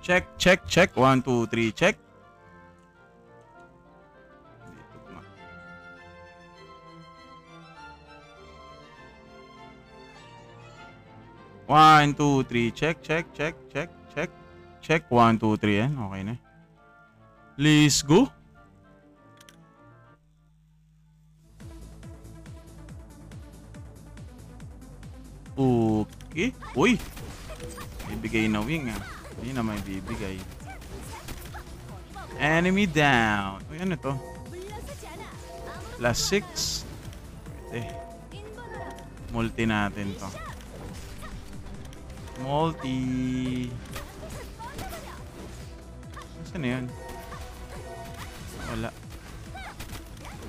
Check, check, check. 1, 2, 3, check. Dito na. One, two, three. Check, check, check, check, check. Check. 1, 2, 3. Yan. Okay na. Let's go. Okay. Uy. Bibigay na wing ah. Hindi na may bibigay. Enemy down. Uy, ano to? Plus 6. Pwede. Multi natin to. Multi. Saan na yun? Wala.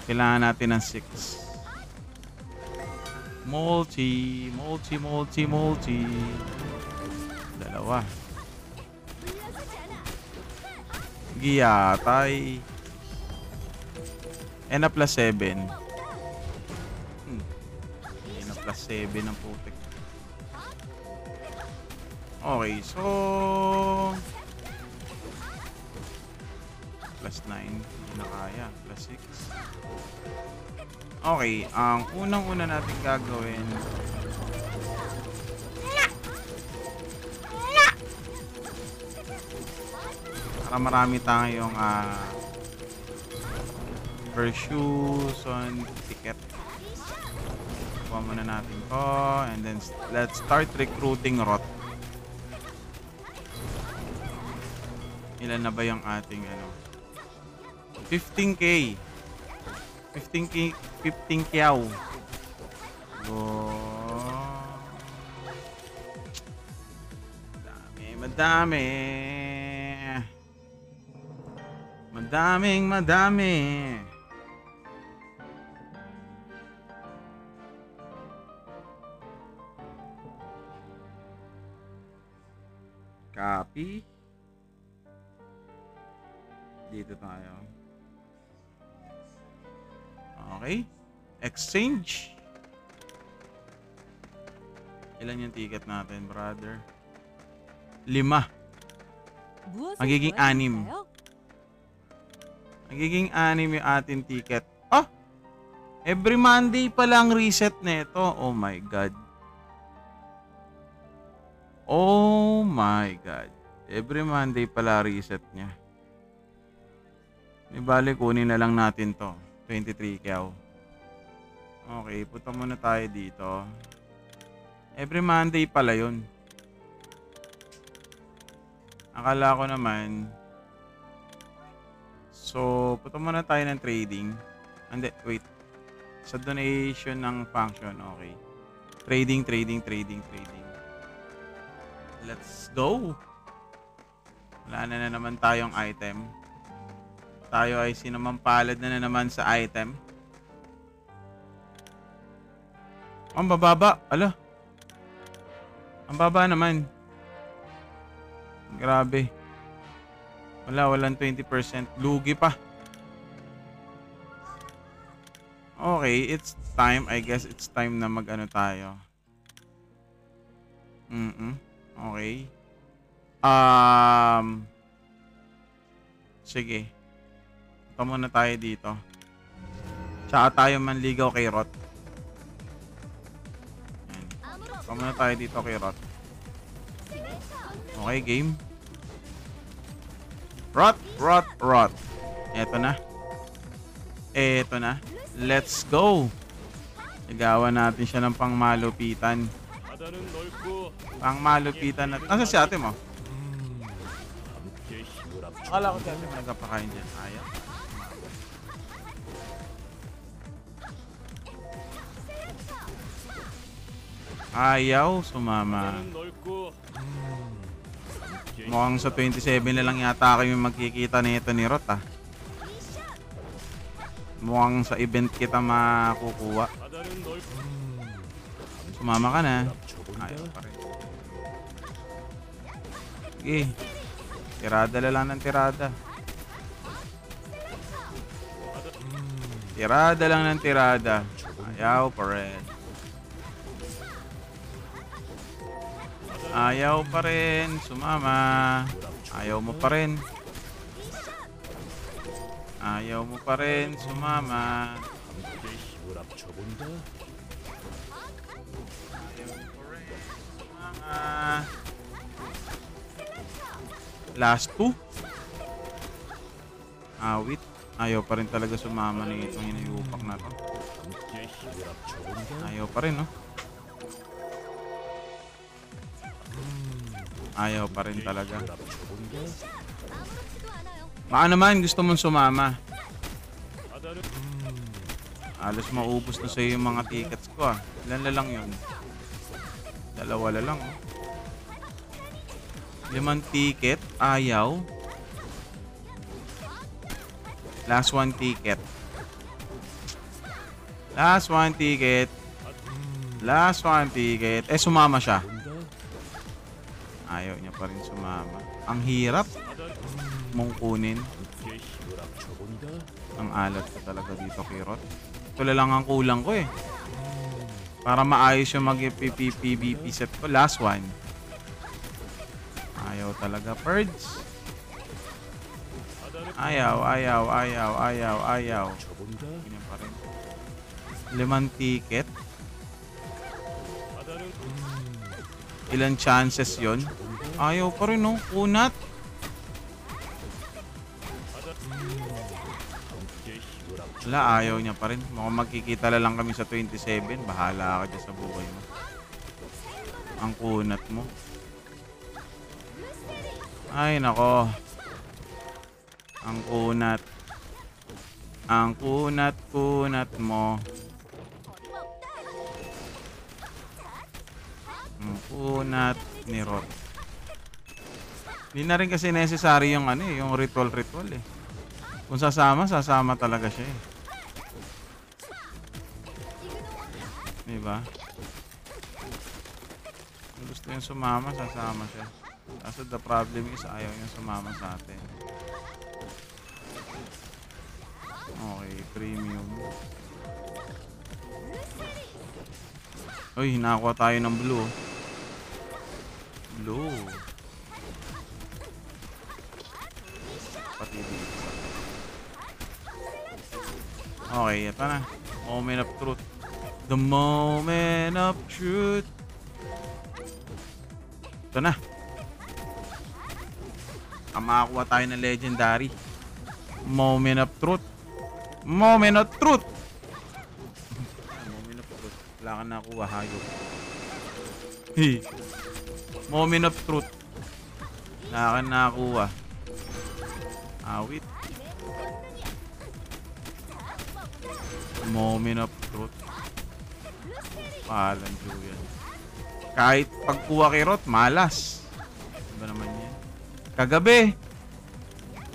Kailangan natin ng 6. Multi. Dalawa. Giyatay. Na plus 7. Na plus 7 ang putik. Okay, so plus 9. Hindi na kaya. Plus 6. Okay, ang unang-una natin gagawin para marami tayong persuasion ticket. Kuha muna natin to and then let's start recruiting Rot. Ilan na ba yung ating 15k. 15 kyaw. Madami. Copy. Dito tayo. Okay. Exchange. Ilan yung ticket natin, brother? 5. Magiging 6. Magiging 6 yung ating ticket. Oh! Every Monday pa lang reset nito. Oh my God. Oh my God. Every Monday pala reset niya. Di bali, kunin na lang natin to. 23 kyaw. Okay, punta muna tayo dito. Every Monday pala yun. Akala ko naman. So, punta muna tayo ng trading. Hindi, wait. Sa donation ng function, okay. Trading. Let's go. Wala na naman tayong item. Tayo ay sinamampalad na naman sa item. Ang bababa. Ala. Ang baba naman. Grabe. Walang 20%. Lugi pa. Okay, it's time. I guess it's time na mag-ano tayo. Okay. Sige. Punta muna tayo dito. Tsaka tayo manligaw kay Rot. Yan. Punta muna tayo dito kay Rot. Okay, game. Rot. Eto na. Let's go. Igawan natin siya ng pangmalupitan. Pangmalupitan natin. Nasaan si ate mo? Akala ko si ate mo nagpapakain dyan. Ayaw. Ayaw sumama. Mukhang sa 27 na lang yata kami magkikita nito ni Rot ah. Mukhang sa event kita makukuha. Sumama ka na. Ayaw pa rin. Sige. Tirada lang ng tirada. Tirada lang ng tirada. Ayaw pa rin. Ayaw pa rin sumama. Ayaw mo pa rin. Ayaw mo pa rin sumama. 함께 힘을 합쳐본다. Ayaw mo pa rin sumama. Last two. Awit. Ayaw pa rin talaga sumama na itong inayupak na to. 함께 힘을 합쳐본다. Ayaw pa rin, no? Ayaw pa rin talaga. 힘을 합쳐본다. Baka naman gusto mong sumama. 바다를 Alos maubos na sa'yo yung mga tickets ko ah. Ilan na lang yun? Dalawa na lang oh. 5 ticket. Ayaw. Last 1 ticket. Last 1 ticket. Last 1 ticket. Eh sumama siya. 본다. Ayaw niya pa rin sumama. Ang hirap mong kunin. 함께 힘을 합쳐본다. Ang alat ko talaga dito, Kirot. Ito lang ang kulang ko eh. Para maayos yung mag-PVP set ko. Last one. Ayaw talaga, Purge. Ayaw. 합쳐본다. Ganyan pa rin. 5 ticket. 바다를 Ilan chances yon? Ayaw pa rin, no? Kunat. 함께 힘을 합쳐. Wala, ayaw niya pa rin. Mukhang magkikita na lang kami sa 27. Bahala ka dyan sa buhay mo. Ang kunat mo. Ay, nako. Ang kunat. Ang kunat mo. Ang kunat ni Rod. Hindi na rin kasi necessary yung ano eh, yung ritual eh. Kung sasama talaga siya eh. Diba? Kung gusto yung sumama, sasama siya. Kaso the problem is ayaw niya sumama sa atin. Okay, premium. Uy, hinakuha tayo ng blue. Blue. Pati dito. Okay, ito na. Moment of truth. The moment of truth. Ito na. Makakuha tayo ng legendary. Moment of truth. Moment of truth. Moment of truth. Wala ka nakuha, hayop. Hey. Moment of truth. Wala ka nakuha. Awit. Moment of truth. Pahalan yan. Kahit pagkuha kay Rot, malas. Diba naman yan? Kagabi,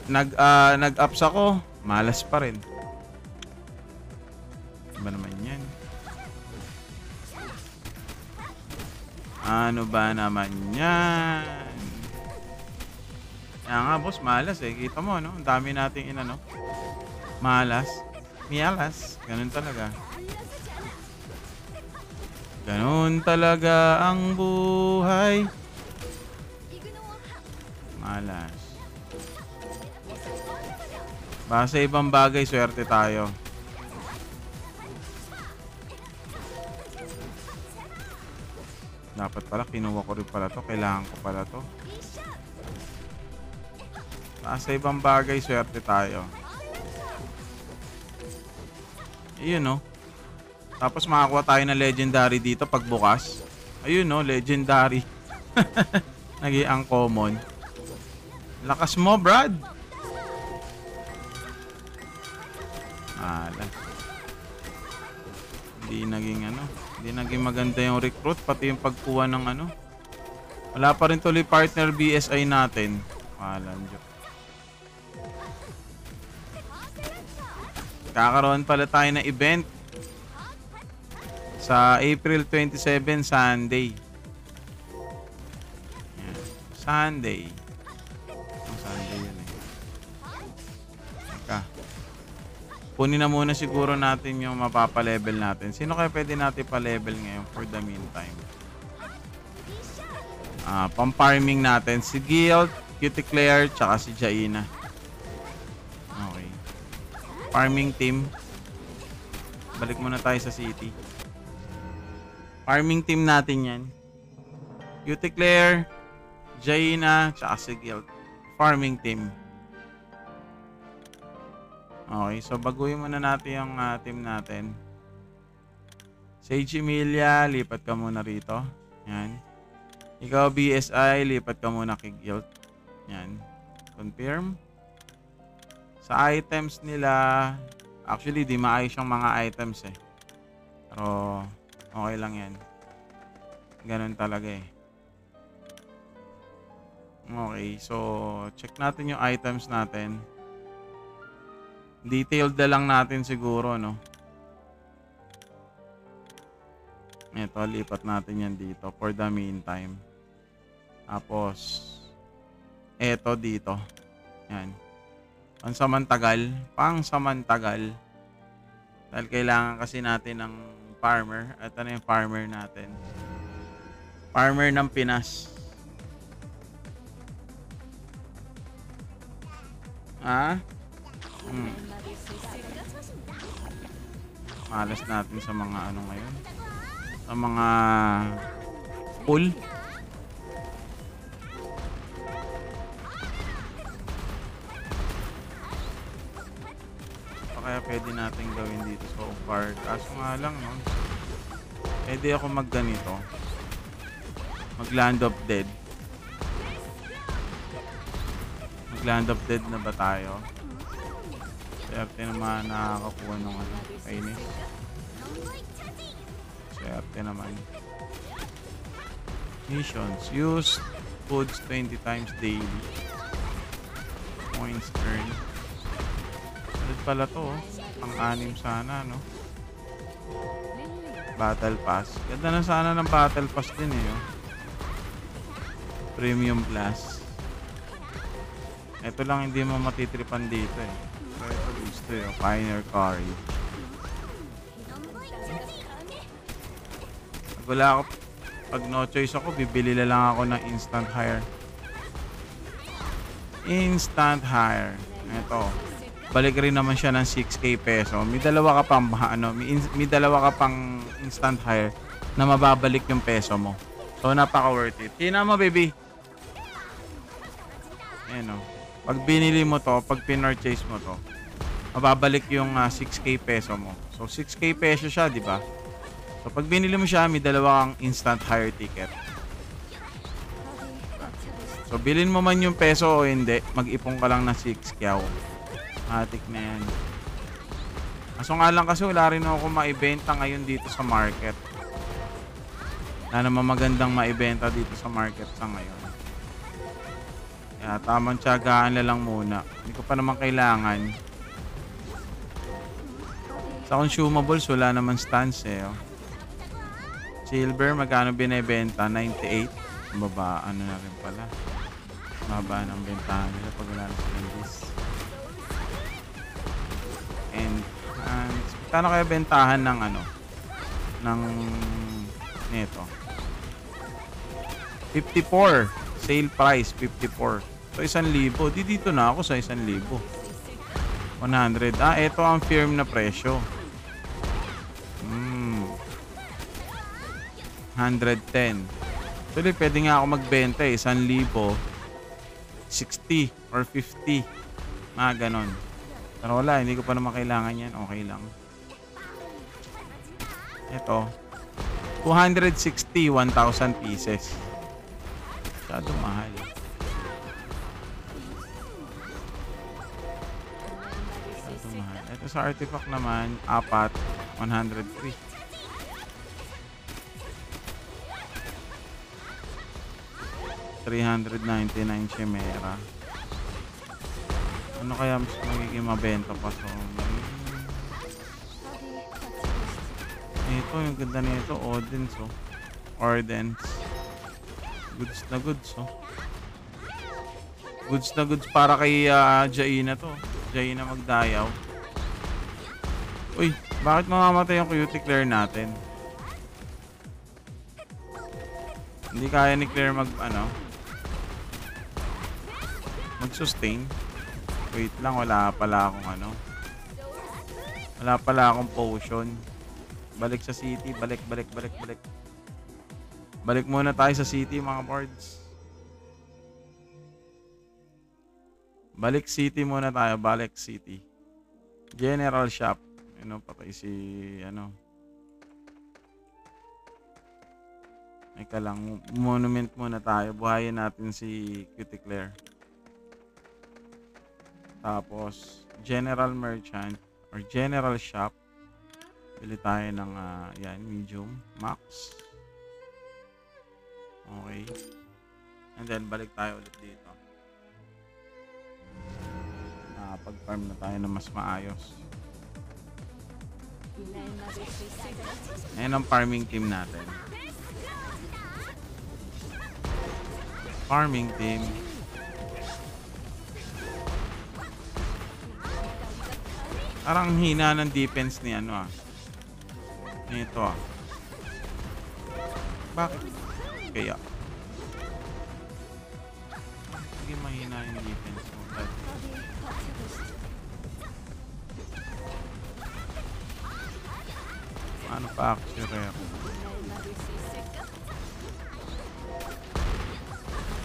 nag-ups ako, malas pa rin. Diba naman yan? Ano ba naman yan? Kaya nga boss, malas eh. Kita mo, no? Ang dami nating inano. Malas. Mialas. Ganun talaga. Ganun talaga ang buhay. Malas. Basta ibang bagay, swerte tayo. Dapat pala, kinuha ko rin pala to. Kailangan ko pala to. Basta ibang bagay, swerte tayo. Ayun, no? Tapos makakuha tayo ng legendary dito pagbukas. Ayun, no? Legendary. Naging uncommon. Lakas mo, Brad. Ala. Hindi naging ano. Hindi naging maganda yung recruit. Pati yung pagkuha ng ano. Wala pa rin tuloy partner BSI natin. Alam nyo. Kakaroon pala tayo ng event sa April 27, Sunday. Yan. Sunday. Ang Sunday yun eh. Teka. Kunin na muna siguro natin yung mapapa-level natin. Sino kaya pwede natin pa-level ngayon for the meantime? pang-farming natin. Si Guild, Cuticlear, tsaka si Jaina. Okay. Farming team. Balik muna tayo sa city. Farming team natin yan. Cuticlear, Jaina, tsaka si Guild. Farming team. Okay, so baguhin muna natin yung team natin. Sage Emilia, lipat ka muna rito. Yan. Ikaw BSI, lipat ka muna kay Guild. Yan. Confirm. Sa items nila, actually di maayos yung mga items eh. Pero okay lang yan. Ganun talaga eh. Okay, so check natin yung items natin. Detailed na lang natin siguro, no? Ito, lipat natin yan dito for the meantime. Tapos, ito dito. Yan. Pangsamantagal. Dahil kailangan kasi natin ng farmer. Ito na yung farmer natin. Farmer ng Pinas. Malas natin sa mga ano ngayon. Sa mga pool. Kaya pwede natin gawin dito so far. Kaso nga lang, no? Pwede ako magganito. Mag Land of Dead. Mag Land of Dead na ba tayo? Swerte naman nakakakuha ng ano, kainis. Swerte naman. Missions. Use foods 20 times daily. Points earned. Salit pala to, oh. Pang-anim sana, no? Battle Pass. Ganda na sana ng Battle Pass din eh, oh. Premium Plus. Ito lang hindi mo matitripan dito eh. Pero ito gusto eh, Pioneer Courage. Pag no choice ako, bibili na lang ako ng Instant Hire. Instant Hire. Ito. Balik rin naman siya ng 6k peso. May dalawa ka pang may dalawa ka pang Instant Hire na mababalik yung peso mo. So napaka worth it. Hina mo, baby. Ayan o. Pag binili mo to, pag pinurchase mo to, mababalik yung 6k peso mo. So 6k peso siya, di ba? So pag binili mo siya, may dalawa kang Instant Hire ticket. So bilhin mo man yung peso o hindi, mag-ipon ka lang ng 6k. Matik na yan. Kaso nga lang kasi wala rin ako maibenta ngayon dito sa market. Wala naman magandang maibenta dito sa market sa ngayon. Kaya tamang tiyagaan na lang muna. Hindi ko pa naman kailangan. Sa consumables, wala naman stance eh. Oh. Silver, magkano binibenta? 98. Baba, ano na rin pala. Baba ng bentahan nila pag wala na silang list. And kano kaya bentahan ng ano? Ng neto. 54. Sale price, 54. So, 1,000. Di dito na ako sa 1,000. 100. Ito ang firm na presyo. 110. Actually, pwede nga ako magbenta eh. 1,000, 60 or 50. Mga ganon. Pero wala, hindi ko pa naman kailangan yan. Okay lang. Ito. 260, 1,000 pieces. Masyado mahal. Masyado mahal. Ito sa artifact naman, 4, 103. $399 Chimera. Ano kaya mas magiging mabenta pa? So, ito, yung ganda nito, Odins, oh. Ordens. Goods na goods, oh. Goods na goods para kay Jaina to. Jaina magdayaw. Uy, bakit mamamatay yung Cuticlear natin? Hindi kaya ni Claire mag-sustain. Wait lang, wala pala akong potion. Balik sa city, balik. Balik muna tayo sa city, mga boards. Balik city muna tayo, balik city. General shop. Patay si Ika lang, monument muna tayo. Buhayin natin si Cutie Claire. Tapos, general merchant or general shop. Bili tayo ng medium, max. Okay. And then, balik tayo ulit dito. Pag-farm na tayo na mas maayos. Ayan ang farming team natin. Farming team. Parang hina ng defense ni Nito Bakit? Kaya. Sige, mahina yung defense mo. Ano pa actually?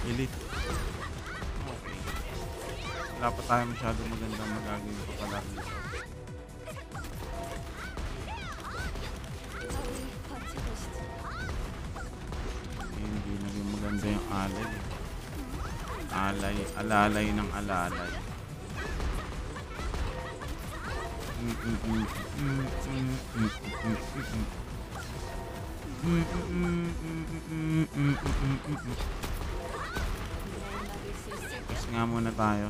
Elite. Okay. Wala pa tayo masyado magandang magagawin pa pala dito. Hindi naging maganda yung alay. Alalay ng alalay. Quest nga muna tayo.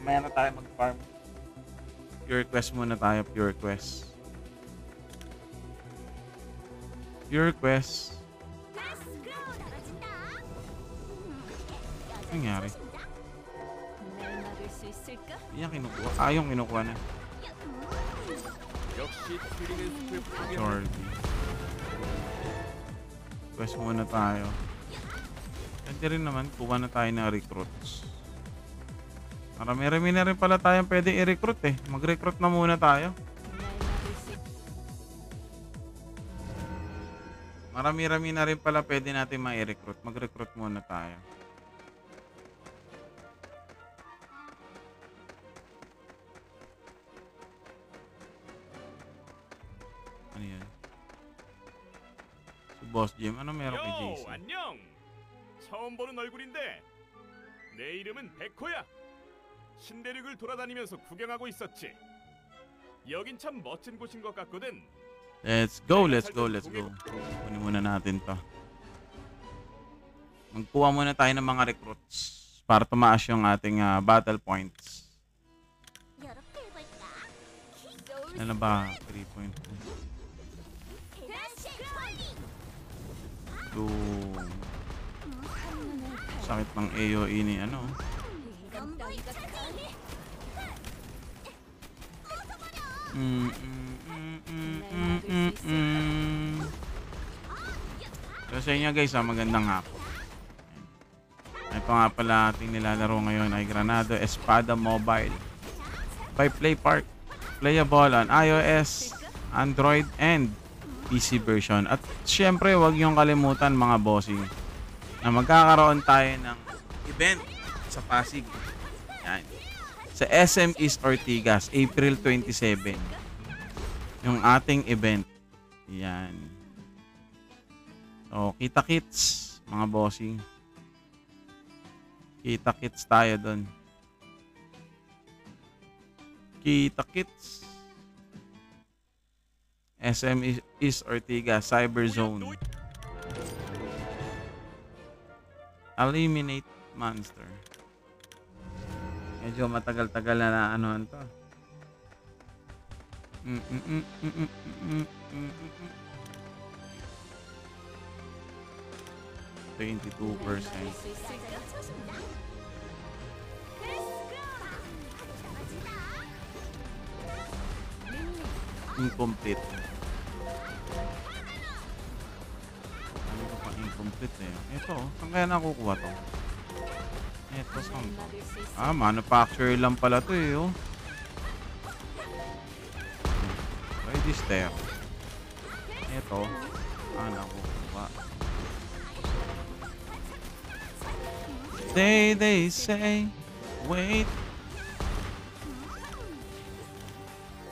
Maya na tayo mag-farm. Pure quest muna tayo, pure quest. Pure quest. Ano nangyari? Yan kinukuha. Yung kinukuha na. Jordi. Quest muna tayo. Pwede rin naman, kuha na tayo ng recruits. Marami-rami na rin pala tayong pwede i-recruit eh. Mag-recruit na muna tayo. Marami-rami na rin pala pwede natin ma-recruit. Mag-recruit muna tayo. Ano yun? Si Boss Jim. Ano meron kay JC? 안녕. 처음 보는 얼굴인데 내 이름은 백호야. 신대륙을 돌아다니면서 구경하고 있었지. 여긴 참 멋진 곳인 것 같거든. Let's go. Kunin muna natin to. Magkuha muna tayo ng mga recruits para tumaas yung ating battle points. Ano ba? 3.2. Sakit ng AOE ni So sa inyo guys, magandang hapon. Ito nga pala ating nilalaro ngayon ay Granado Espada Mobile by PlayPark. Playable on iOS, Android, and PC version. At syempre, huwag niyong kalimutan mga bossing na magkakaroon tayo ng event sa Pasig. Yan. Sa SM East Ortigas, April 27. Yung ating event. Yan. So, kita-kits, mga bossing. Kita-kits tayo doon. Kita-kits. SM East Ortigas, Cyber Zone. Eliminate monster. Medyo matagal-tagal na ano to. 22%. Incomplete. Ano pa incomplete? complete eh. Ito, saan kaya nakukuha to? Ito, saan to? Manufacturer lang pala to eh, oh. Try this there. Ito, nakukuha. They say, wait.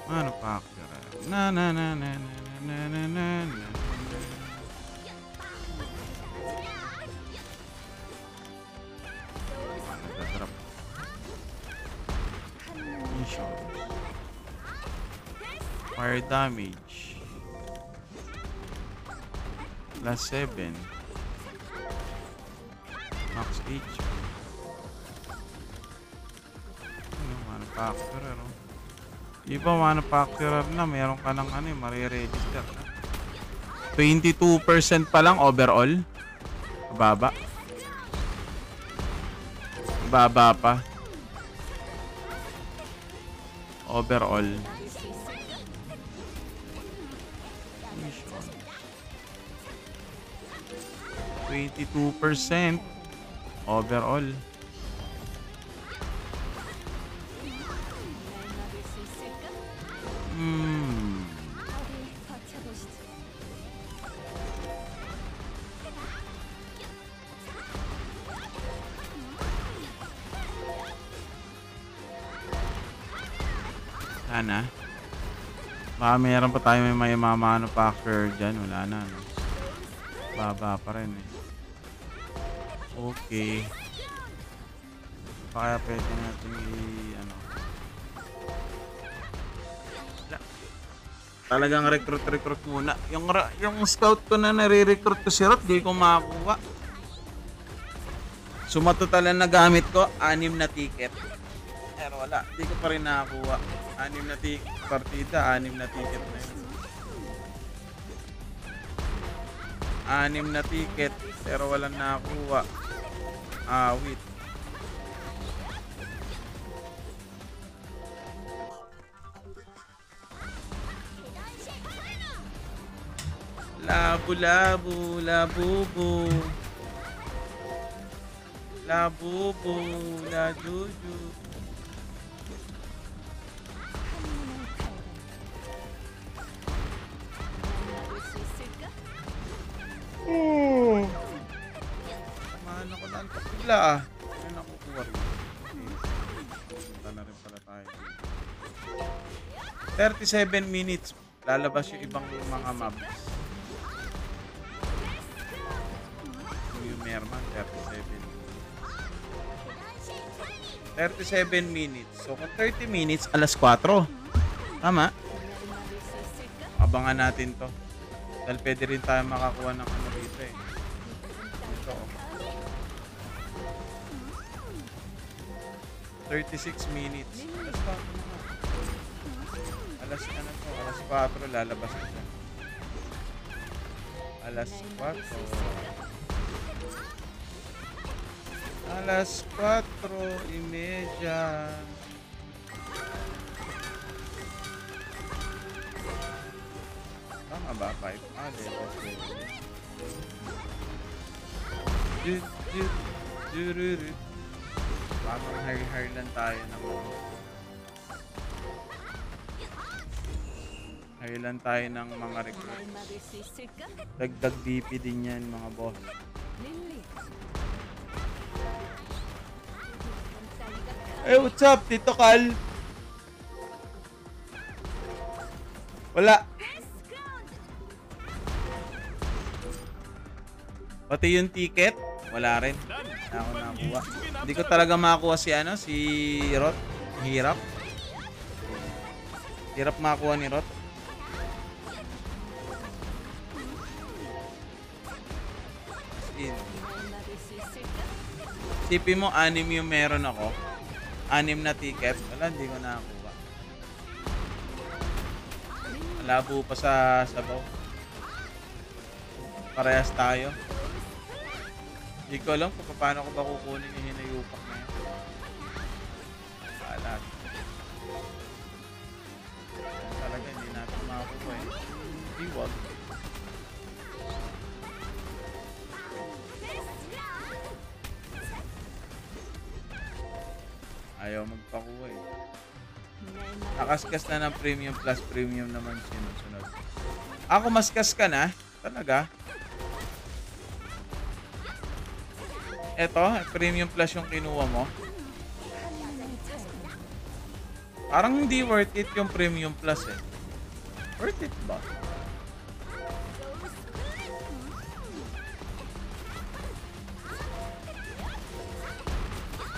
Manufacturer. Na na na na na na na na na. Nagdadrop. Insurance. Fire damage. Plus 7. Max HP. Manufacturer, oh. Iba manufacturer na, meron ka ng mariregister na. 22% pa lang overall. Baba. Baba pa. Overall. 22% overall. Sana. Baka meron pa tayo may manufacturer dyan. Wala na, no? Baba pa rin eh. Okay. Kaya pwede natin talagang recruit muna. Yung scout ko na nare-recruit ko si Rot, di ko makakuha. Sumatotalan na gamit ko, 6 na ticket. Pero wala, di ko pa rin nakakuha. 6 na ticket, partida, 6 na ticket na yun. 6 na ticket, pero walang nakakuha. Wait. Labu-labu, labubu. Labubu, lajuju. Samahan ako na ang kapila ah. Ano nakukuha rin? Punta na rin pala tayo. 37 minutes. Lalabas yung ibang mga mobs. Yung Merman, 37 minutes. So, kung 30 minutes, alas 4. Tama? Abangan natin to. Dahil pwede rin tayo makakuha ng dito eh. Ito oh. 36 minutes. Alas 4 na. Alas 4 lalabas ko siya. Alas 4. Alas 4:30. Tama ba? 5? Parang hire lang tayo ng mga recruits. Dagdag BP din yan mga boss. Hey, what's up, Tito Kal? Wala. Pati yung ticket, wala rin. Ako nakuha. Hindi ko talaga makakuha si Rot. Hirap. Hirap makakuha ni Rot. Sipin mo, 6 yung meron ako. 6 na ticket. Wala, hindi ko nakakuha. Malabo pa sa sabaw. Parehas tayo. Hindi ko alam kung paano ko ba kukunin yung hinayupak na yun. Alat. Talaga, hindi natin makakuha eh. Hindi, wag. Ayaw magpakuha eh. Nakaskas na ng premium plus premium naman sinusunod. Ako maskas ka na? Talaga? Eto, premium plus yung kinuha mo. Parang hindi worth it yung premium plus eh. Worth it ba?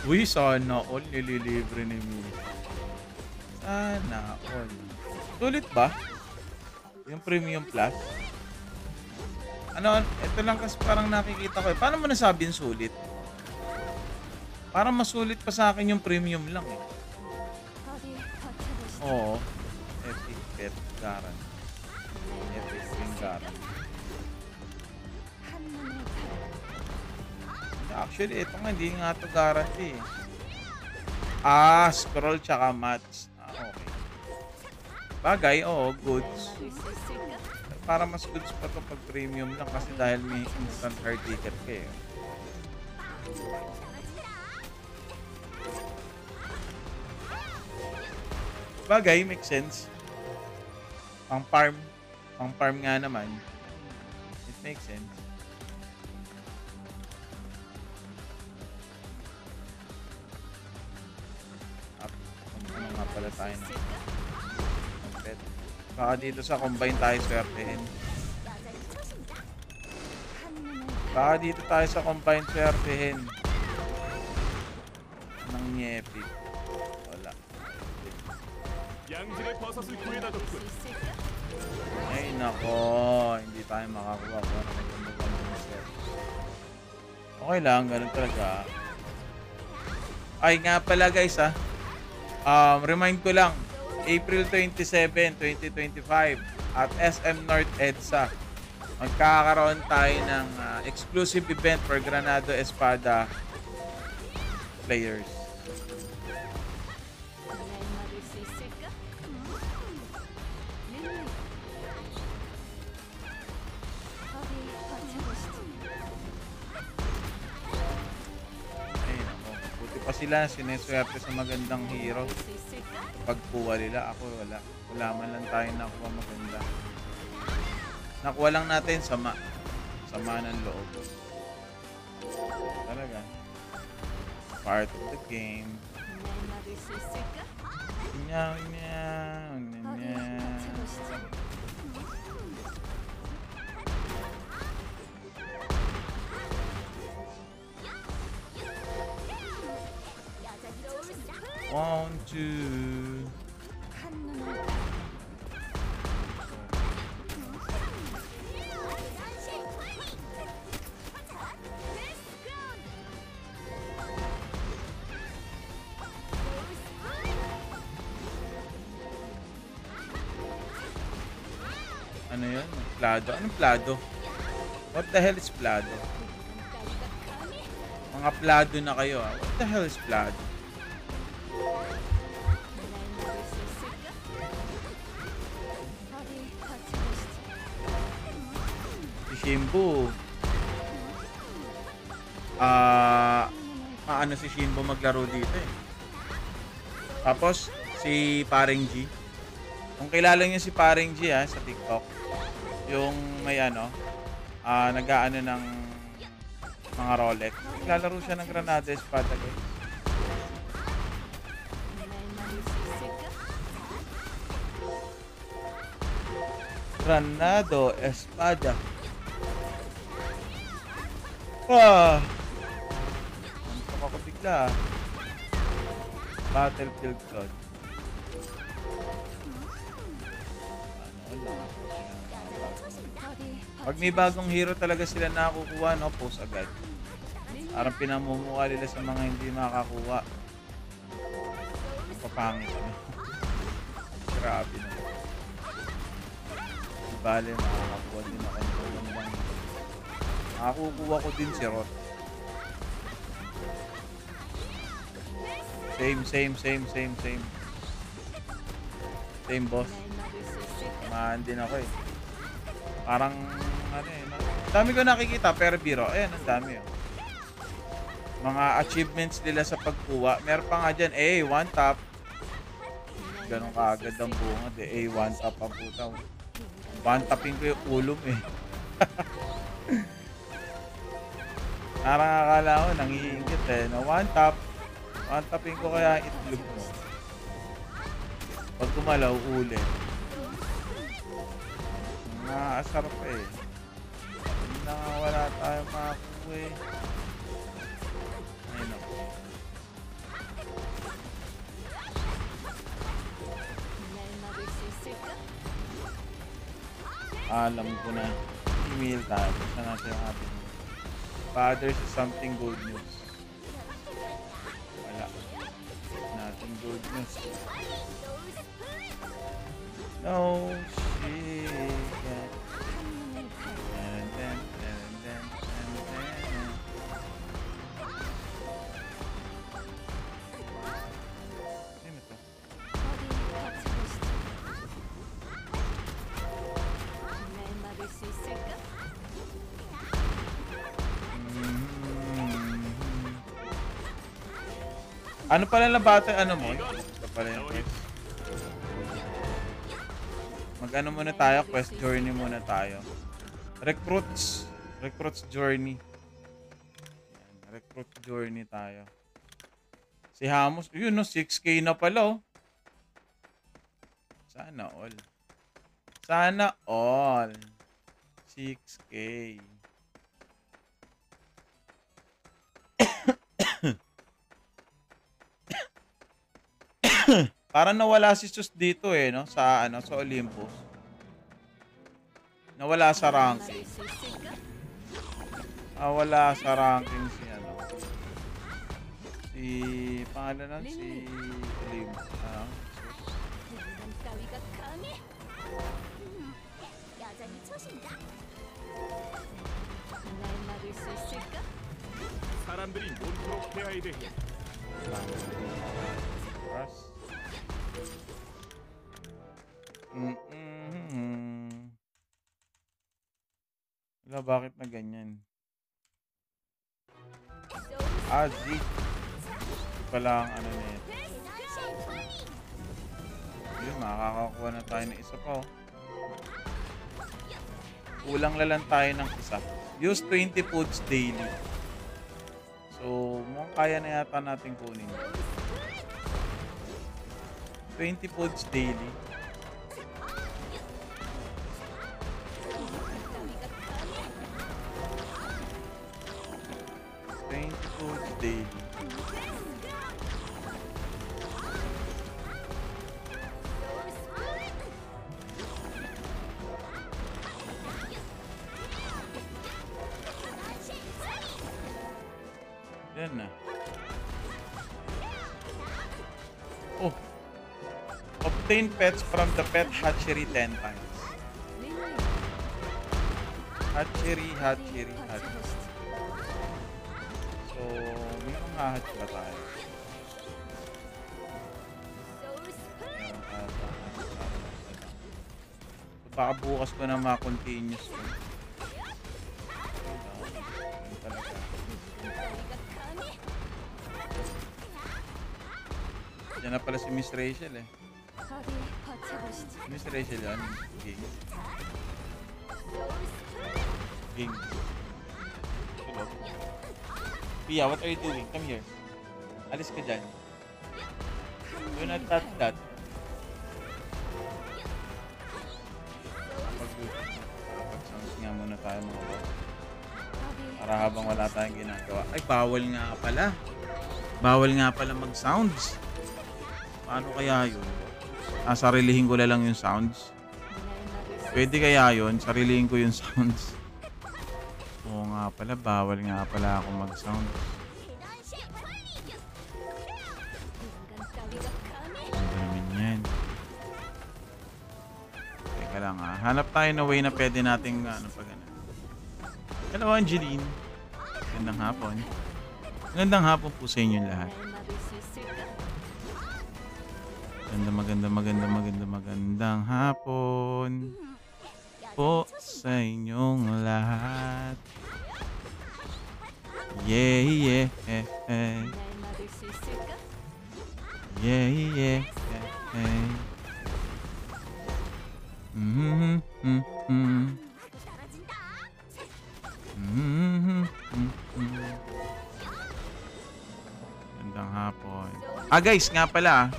Uy, sana all nililibre ni Misa. Sana all. Sulit ba? Yung premium plus? Ano, ito lang kasi parang nakikita ko eh. Paano mo nasabing sulit? Parang masulit pa sa akin yung premium lang eh. Oo. Epic Pet Garan. Epic Pet Garan. Actually, ito nga, hindi nga ito guarantee. Scroll tsaka match. Okay. Bagay, oo, goods. Para mas goods pa ito pag premium lang kasi dahil may instant hard ticket kayo. Bagay, makes sense. Pang farm nga naman. It makes sense. Ano nga pala tayo na? Baka dito sa combine tayo swertehin. Baka dito tayo sa combine swertehin. Nang nyepi. Wala. 양질의 버섯을 구해다 줬군. Ay nako, hindi tayo makakuha ko ng magandang set. Okay lang, ganun talaga. Ay nga pala guys remind ko lang, April 27, 2025 at SM North EDSA magkakaroon tayo ng exclusive event for Granado Espada players. Pa sila sineswerte sa magandang hero. Pagkuha nila, ako wala. Wala man lang tayo nakuha maganda. Nakuha lang natin sama ng loob. Talaga. Part of the game. Nya. One, two. Ano yun? Plado? Anong plado? What the hell is plado? Mga plado na kayo ah. What the hell is plado? Shimbo. Maano si Shimbo maglaro dito eh. Tapos si Paring G. Kung kilala niyo si Paring G sa TikTok, yung may nag-aano ng mga Rolex. Naglalaro siya ng Granada Espada guys. Granado Espada. Antok ako bigla. Battlefield God. Pag may bagong hero talaga sila nakukuha, no, post agad. Parang pinamumuha nila sa mga hindi makakuha. Ang papangit. Grabe na. Bale, makakakuha din ako ng magandang. Nakakukuha ko din si Rot. Same. Same boss. Samahan din ako eh. Parang dami ko nakikita pero biro. Ayan, ang dami oh. mga achievements nila sa pagkuha. Meron pa nga dyan, one tap. Ganun kaagad ang bungad one tap ang putang. One tapin ko yung ulo mo eh. Parang akala ko, nangiingit eh. No, one tap. One tapin ko kaya ang itlog mo. Pag kumalaw, ulit. Nakakasar pa eh. Hindi na nga wala tayong makakuha eh. Ayun ako. Alam ko na. Email tayo. Basta natin yung ating fathers is something good news. Wala. Nothing good news. No shit. Sino to? Ano pala na bata? Ano mo? Ito pala yung quest. Mag-ano muna tayo? Quest journey muna tayo. Recruits. Recruits journey. Yan, recruit journey tayo. Si Hamos. Yun no, 6K na pala oh. Sana all. Sana all. 6K. Parang nawala si Sus dito eh, no? Sa ano, sa Olympus. Nawala sa ranking. Wala sa ranking si ano. Si pangalan nun si Olympus. 사람들이 모르도록 해야 돼. Wala, bakit na ganyan? Z. Pala ang ano na ito. Yun, makakakuha na tayo ng isa pa oh. Kulang lang tayo ng isa. Use 20 foods daily. So, mukhang kaya na yata natin kunin. 20 foods daily. Daily. Yan na. Oh. Obtain pets from the pet hatchery 10 times. Hatchery. So, may hatch ba tayo? So, baka bukas ko na ma-continuous ko. Diyan na pala si Miss Rachel eh. Miss Rachel yan. Ging. Pia, what are you doing? Come here. Alis ka dyan. Do not touch that. Pag-sounds nga muna tayo mga boss. Para habang wala tayong ginagawa. Ay, bawal nga pala. Bawal nga pala mag-sounds. Paano kaya yun? Sarilihin ko lang yung sounds. Pwede kaya yun? Sarilihin ko yung sounds. Oo nga pala, bawal nga pala ako mag-sound. Ano naman yan? Teka lang ha. Hanap tayo na way na pwede nating ano pag ano. Hello Angeline. Magandang hapon. Magandang hapon po sa inyong lahat. Magandang hapon po sa inyong lahat. Yeah, yeah, 날 막을 수 있을까? yeah, yeah, Mm-hmm, mm-hmm. Mm-hmm, mm-hmm. Gandang hapon. Guys, nga pala,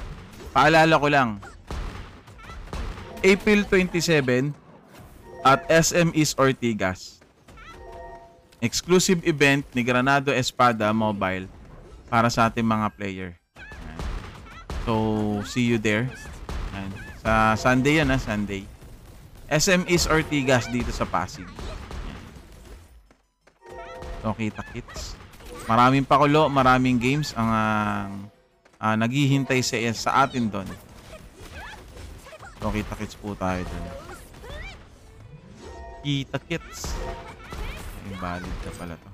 paalala ko lang. April 27 at SM East Ortigas. Exclusive event ni Granado Espada Mobile para sa ating mga player. Ayan. So, see you there. Ayan. Sa Sunday yan, Sunday. SM East Ortigas dito sa Pasig. Ayan. So, kita-kits. Maraming pakulo, maraming games ang naghihintay sa atin doon. So, kita-kits po tayo doon. Kita-kits. Invalid ka pala to.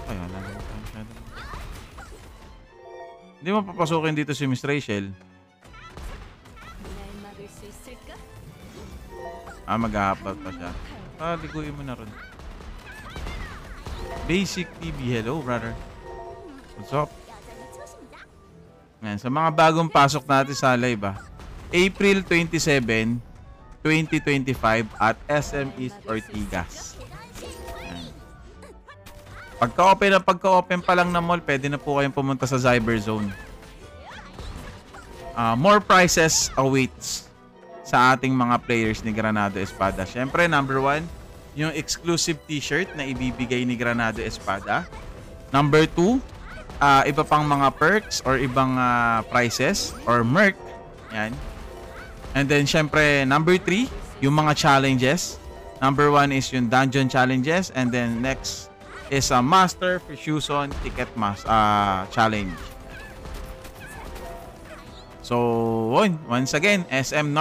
Kaya lang. Hindi mo papasukin dito si Miss Rachel. 날 막을 수 있을까? Mag-a-upload pa siya. Liguin mo na ron. Basic TV, hello brother. What's up? Yan, sa mga bagong pasok natin sa live April 27, 2025 at SM East Ortigas. Yan. Pagka-open pa lang na mall, pwede na po kayong pumunta sa Cyberzone. More prizes awaits sa ating mga players ni Granado Espada. Siyempre, number 1, yung exclusive t-shirt na ibibigay ni Granado Espada. Number 2, iba pang mga perks or ibang prizes or merc. Yan. And then, syempre, number 3, yung mga challenges. Number 1 is yung dungeon challenges. And then, next is a Master Fusion Ticket Challenge. So, once again, SM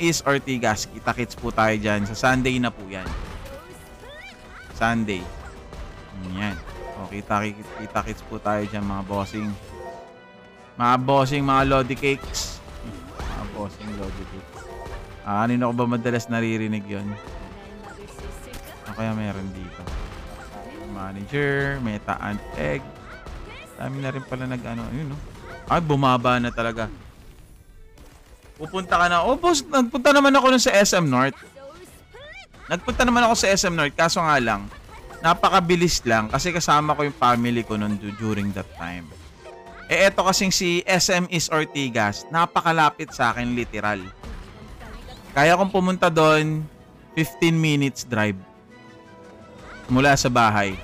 East Ortigas. Kita-kits po tayo dyan. Sa Sunday na po yan. Sunday. Yan. O, kita-kits po tayo dyan, mga bossing. Mga Lodi Cakes. Mga bossing Lodi Cakes. Kanino ko ba madalas naririnig yon? 날 막을 수 있을까? Kaya meron dito. Manager, Meta and Egg. Dami na rin pala yun, no? Bumaba na talaga. Pupunta ka na. Boss, nagpunta naman ako sa SM North. Kaso nga lang, napakabilis lang kasi kasama ko yung family ko nun during that time. Eto kasing si SM East Ortigas, napakalapit sa akin literal. Kaya kong pumunta doon 15 minutes drive mula sa bahay.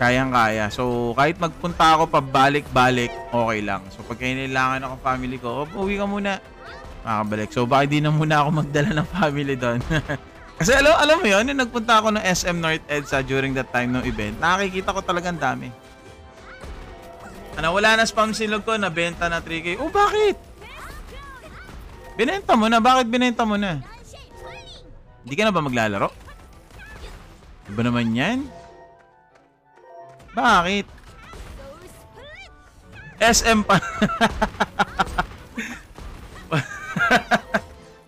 Kayang-kaya. So, kahit magpunta ako pabalik-balik, okay lang. So, pag kailangan ako family ko, uwi ka muna. Makabalik. So, baka di na muna ako magdala ng family doon. Kasi alam mo yun, yung nagpunta ako ng SM North EDSA during that time ng event, nakikita ko talagang dami. Wala na spam silog ko, nabenta na 3K. Bakit? Binenta mo na. Bakit binenta mo na? Hindi ka na ba maglalaro? Iba naman yan? Bakit? SM pa.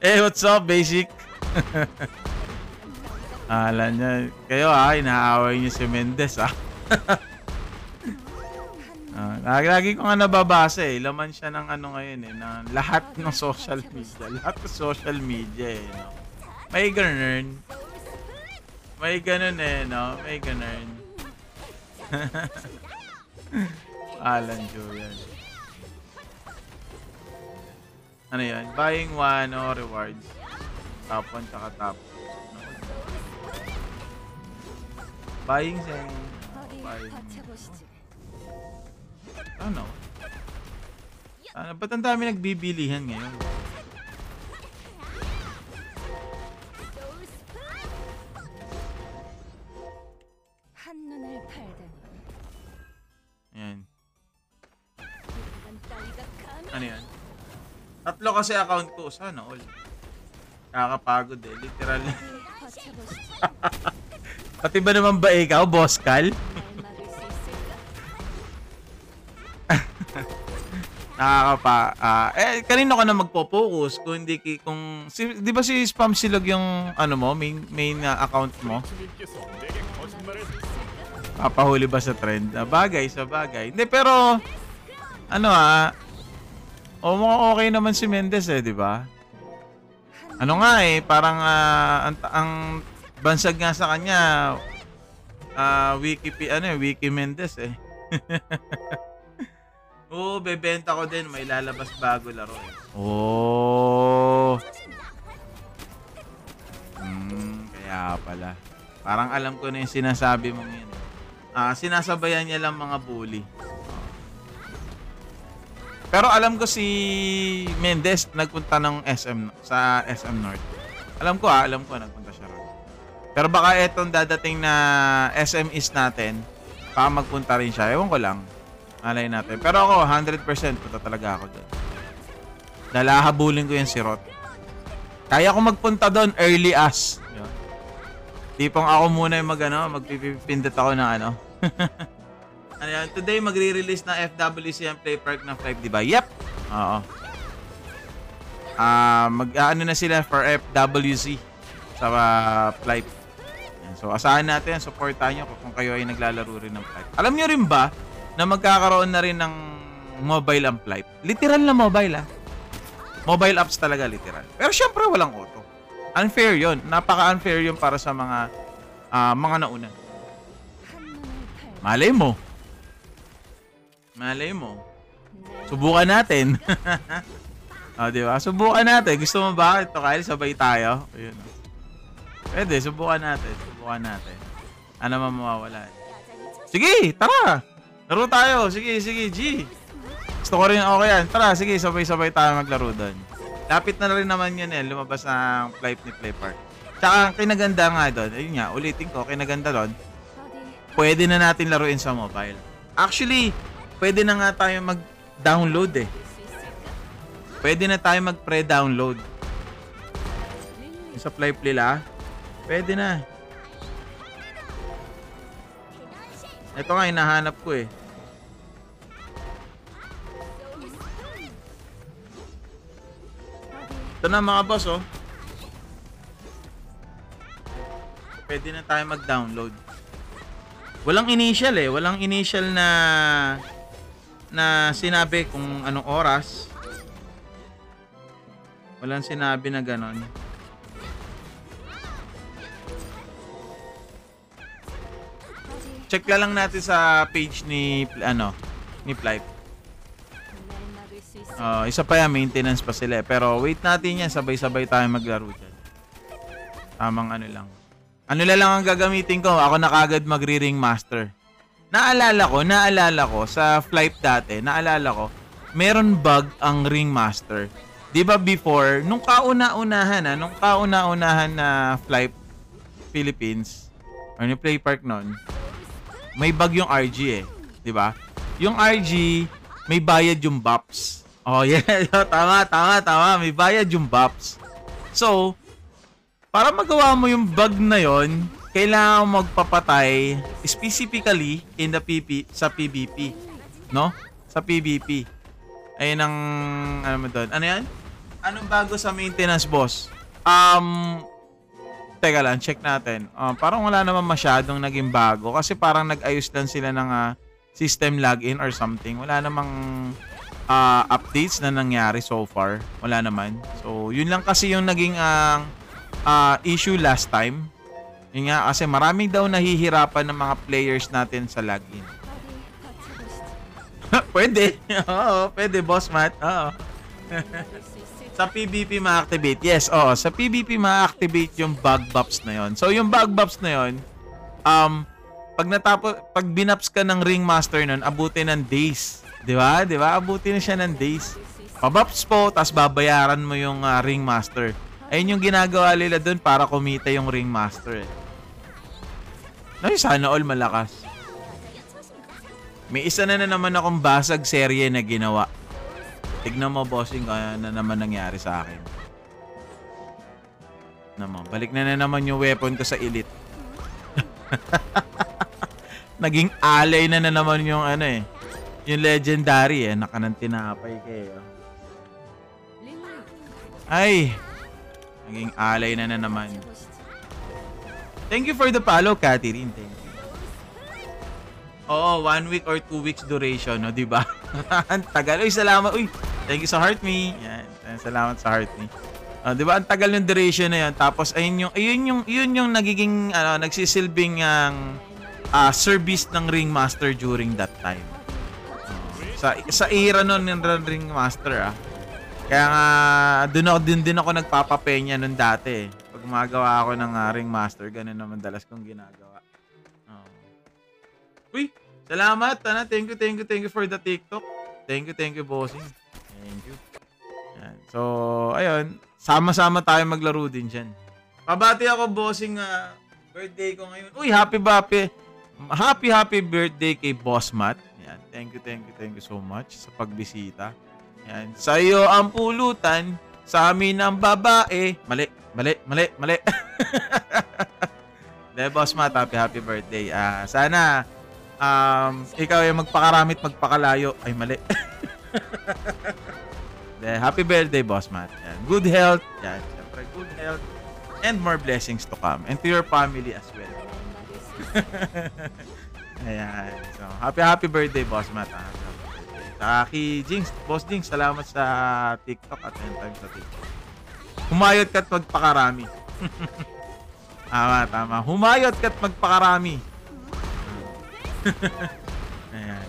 What's up, Basic? Alam niya. Kayo inaaway niyo si Mendez lagi ko nga nababasa laman siya ng ngayon na lahat ng social media. Lahat ng social media no? May ganun. May ganun no? May ganun. Alan Julian. Ano yan? Buying one rewards. Top 1 tsaka top. Buying sa buying. Ano? Ba't ang dami nagbibilihan ngayon? 한눈을 팔다니. Ayan. 난 따위가 감히 Ano yan? 3 kasi account ko. Sana all. Kakapagod literal. 버텨보시지. Pati ba naman ba ikaw, Boss Cal? 날 막을 수 있을까? Kanino ka na magpo-focus kung hindi di ba si Spam Silog yung ano mo, main account mo? 주님께서 내게 거짓말을 Papahuli ba sa trend? Sa bagay. Hindi, pero mukhang okay naman si Mendez di ba? Ano nga parang ang bansag nga sa kanya Wiki Mendez Oo, bebenta ko din. May lalabas bago laro Oh. Kaya pala. Parang alam ko na yung sinasabi mong yun. Sinasabayan niya lang mga bully. Pero alam ko si Mendez nagpunta ng sa SM North. Alam ko nagpunta siya ron. Pero baka etong dadating na SM East natin, baka magpunta rin siya. Ewan ko lang. Alay natin. Pero ako, 100% punta talaga ako doon. Lalahabulin ko yung si Rot. Kaya ko magpunta doon early as. Yun. Tipong ako muna yung magpipindot ako ng Today, magre-release na FWCM Play Park na 5, di ba? Yep! Oo. Na sila for FWC sa Flight. So, asahan natin, supportahan nyo kung kayo ay naglalaro rin ng Flight. Alam nyo rin ba na magkakaroon na rin ng mobile ang Flight? Literal na mobile Mobile apps talaga, literal. Pero syempre walang auto. Unfair yon. Napaka-unfair yun para sa mga nauna. Malay mo. Subukan natin. Di ba? Subukan natin. Gusto mo ba ito, Kyle? Sabay tayo. Ayun. Pwede, subukan natin. Ano man mawawala. Sige, tara! Laro tayo. Sige, G. Gusto ko rin yan. Tara, sige, sabay-sabay tayo maglaro doon. Lapit na rin naman yun lumabas ang Flight ni Play Park. Tsaka, ang kinaganda nga doon, ayun nga, ulitin ko, kinaganda doon, pwede na natin laruin sa mobile. Actually, pwede na nga tayo mag-download Pwede na tayo mag-pre-download. Sa Fly Play pwede na. Ito nga, hinahanap ko Ito na mga boss Pwede na tayo mag-download. Walang initial na sinabi kung anong oras. Walang sinabi na ganon. Check lang natin sa page ni Flight. Isa pa maintenance pa sila pero wait natin yan, sabay-sabay tayo maglaro dyan. Tamang lang. Ano lang ang gagamitin ko? Ako na kagad magre-ring master. Naalala ko sa Flight dati, meron bug ang ring master. 'Di ba before, nung kauna-unahan na Flight Philippines or ni Play Park noon, may bug yung RG 'di ba? Yung RG may bayad yung buffs. Oh yeah, tama, may bayad yung buffs. So, para magawa mo yung bug na yon, kailangan magpapatay specifically in the sa PvP, no? Sa PvP. Ayun ang mo doon. Ano 'yan? Anong bago sa maintenance, boss? Teka lang, check natin. Parang wala naman masyadong naging bago kasi parang nag-ayos lang sila ng system login or something. Wala namang updates na nangyari so far. Wala naman. So, yun lang kasi yung naging issue last time. Yun nga, kasi maraming daw nahihirapan ng mga players natin sa login. Pwede. Oo, pwede, Boss Matt. Oo. Sa PvP ma-activate. Yes, sa PvP ma-activate yung bug buffs na yon. So, yung bug buffs na yon, pag binaps ka ng Ringmaster nun, abutin ng days. Di ba? Abutin na siya ng days. Pabuffs po, tas babayaran mo yung Ringmaster. Ayun yung ginagawa nila dun para kumita yung Ringmaster. Sana all malakas. May isa na naman akong basag serye na ginawa. Tignan mo, bossing, kaya na naman nangyari sa akin. Balik na naman yung weapon ko sa elite. Naging alay na naman yung Yung legendary eh. Naka ng tinapay kayo. 링을 Ay! Naging alay na naman. 버텨보시죠. Thank you for the follow, Catherine. Thank you. Oo, 1 week or 2 weeks duration, no? Diba? Ang tagal. Uy, salamat. Uy, thank you sa Heart Me. Yan. Salamat sa Heart Me. Diba? Ang tagal ng duration na yan. Tapos, yun yung nagiging, nagsisilbing ang service ng Ringmaster during that time. Sa era nun ng Ringmaster, Kaya nga, din ako nagpapapenya nun dati. Pag gumagawa ako ng Ringmaster, ganun naman dalas kong ginagawa. Uy, salamat. Thank you for the TikTok. Thank you, bossing. Thank you. Yan. So, ayun. Sama-sama tayo maglaro din dyan. Pabati ako, bossing, birthday ko ngayon. Uy, happy birthday kay Boss Matt. Yan. Thank you so much sa pagbisita. Yan. Sa iyo ang pulutan, sa amin ang babae. Mali. De, Boss Matt, happy birthday. Sana ikaw ay magpakaramit, magpakalayo. Ay, mali. De, happy birthday, Boss Matt. Yan. Good health. Yan. Siyempre, good health. And more blessings to come. And to your family as well. Ayan. So, happy birthday, Boss Matt. Kay Jinx, Boss Jinx, salamat sa TikTok at 10 times sa TikTok. Humayot ka't magpakarami. Tama. Humayot ka't magpakarami. Ayan.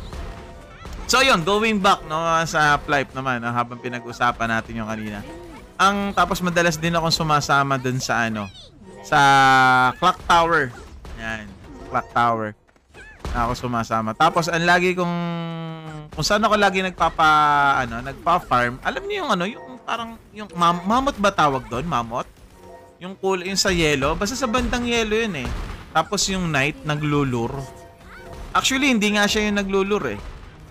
So yun, going back sa Flipe naman, habang pinag-usapan natin yung kanina. Tapos madalas din akong sumasama dun sa sa Clock Tower. Yan, Clock Tower. Ako sumasama. Tapos ang lagi kung saan ako lagi nagpa-farm. Alam niyo yung parang yung mamot ba tawag doon? Mamot? Yung yung sa yellow, basta sa bandang yellow yun eh. Tapos yung night naglulur. Actually, hindi nga siya yung naglulur eh.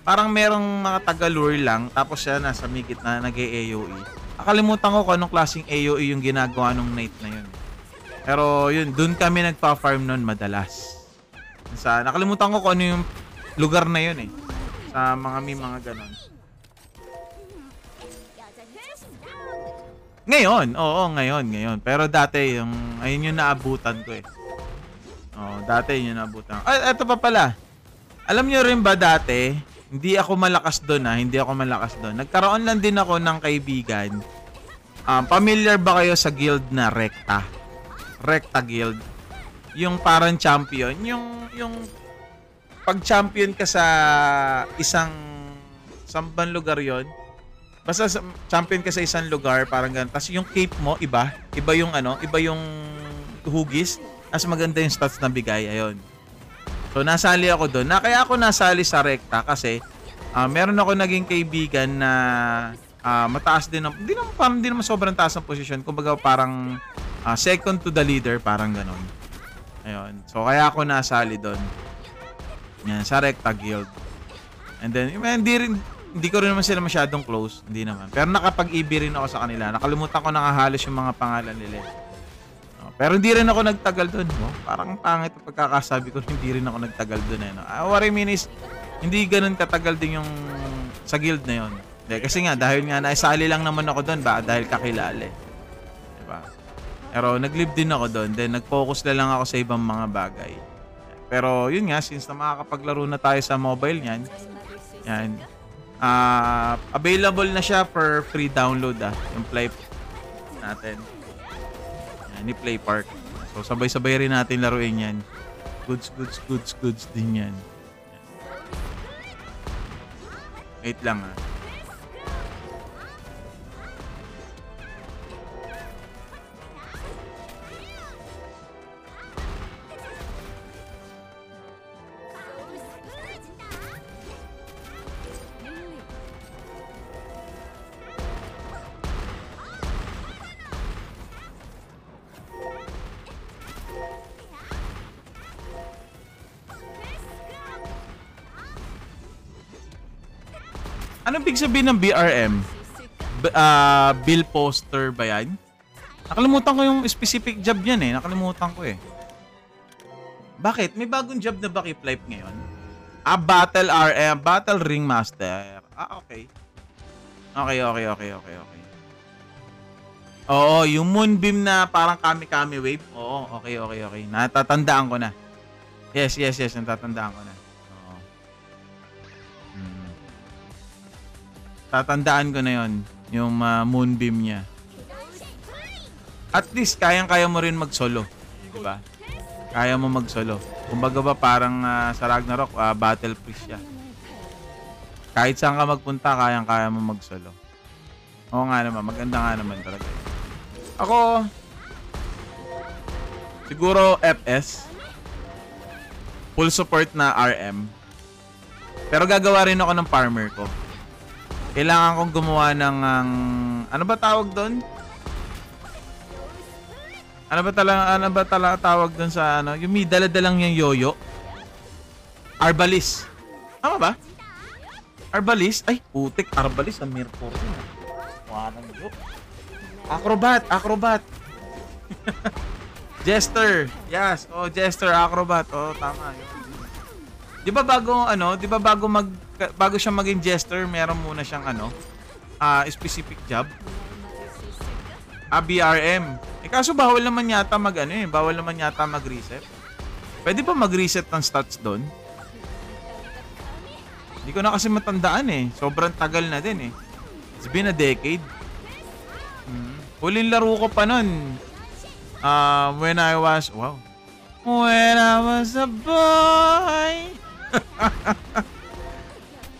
Parang merong mga taga-lure lang, tapos siya nasa migit na nag-AOE. Nakalimutan ko kung anong klaseng AOE yung ginagawa nung night na yun. Pero yun, dun kami nagpa-farm nun madalas. Nakalimutan ko kung ano yung lugar na yun eh. Sa may mga ganon. Ngayon, oo, ngayon. Pero dati, ayun yung naabutan ko eh. Dati yun yung naabutan. Ay, eto pa pala. Alam nyo rin ba dati, hindi ako malakas doon Nagkaroon lang din ako ng kaibigan. Familiar ba kayo sa guild na Recta? Recta Guild. Yung parang champion. Yung pag-champion ka sa isang sambang lugar yon. Basta champion ka sa isang lugar, parang ganun. Tapos yung cape mo, iba yung hugis. Mas maganda yung stats na bigay. Ayun. So, nasali ako doon. Kaya ako nasali sa Recta kasi meron ako naging kaibigan na mataas din. Hindi naman sobrang taas ng posisyon. Kumbaga parang second to the leader. Parang ganon. Ayun. So, kaya ako nasali doon. Yan, sa Recta Guild. And then, hindi ko rin naman sila masyadong close. Hindi naman. Pero nakapag-EB rin ako sa kanila. Nakalimutan ko na halos yung mga pangalan nila. Pero hindi rin ako nagtagal doon. Parang pangit ang pagkakasabi ko, hindi rin ako nagtagal doon. What I mean is, hindi ganun katagal din yung sa guild na yun. Kasi nga, dahil nga naisali lang naman ako doon, dahil kakilala. Diba? Pero nag-live din ako doon. Then nag-focus na lang ako sa ibang mga bagay. Pero yun nga, since na makakapaglaro na tayo sa mobile yan, available na siya for free download yung Flipe natin. Ni Play Park. So sabay-sabay rin natin laruin yan. Goods din yan. Wait lang Anong big sabihin ng BRM? Bill poster ba yan? Nakalimutan ko yung specific job yan Nakalimutan ko Bakit? May bagong job na ba kay Flipe ngayon? Battle RM, Battle Ringmaster. Okay. Okay. Oo, yung Moonbeam na parang kami-kami wave. Oo, okay. Natatandaan ko na. Yes, natatandaan ko na. Oo. Tatandaan ko na yon, yung Moonbeam niya. At least, kayang-kaya mo rin mag-solo. Diba? Kaya mo mag-solo. Kumbaga ba parang sa Ragnarok, battle priest siya. Kahit saan ka magpunta, kayang-kaya mo mag-solo. Oo nga naman, maganda nga naman talaga. Ako, siguro FS. Full support na RM. Pero gagawa rin ako ng farmer ko. Kailangan kong gumawa ng ano ba tawag doon? Ano ba talaga tawag doon sa ano? Yung may dala-dalang yung yoyo. Arbalist. Tama ba? Arbalist? Ay, putik. Arbalist ang Mercury. Wanang yun. Acrobat. Jester. Yes. Oh, Jester, Acrobat. Oh, tama. Di ba bago siya maging Jester, meron muna siyang specific job? BRM. Kaso bawal naman yata mag-reset. Pwede ba mag-reset ng stats doon? Hindi ko na kasi matandaan eh. Sobrang tagal na din eh. It's been a decade. Huling laro ko pa nun. When I was a boy.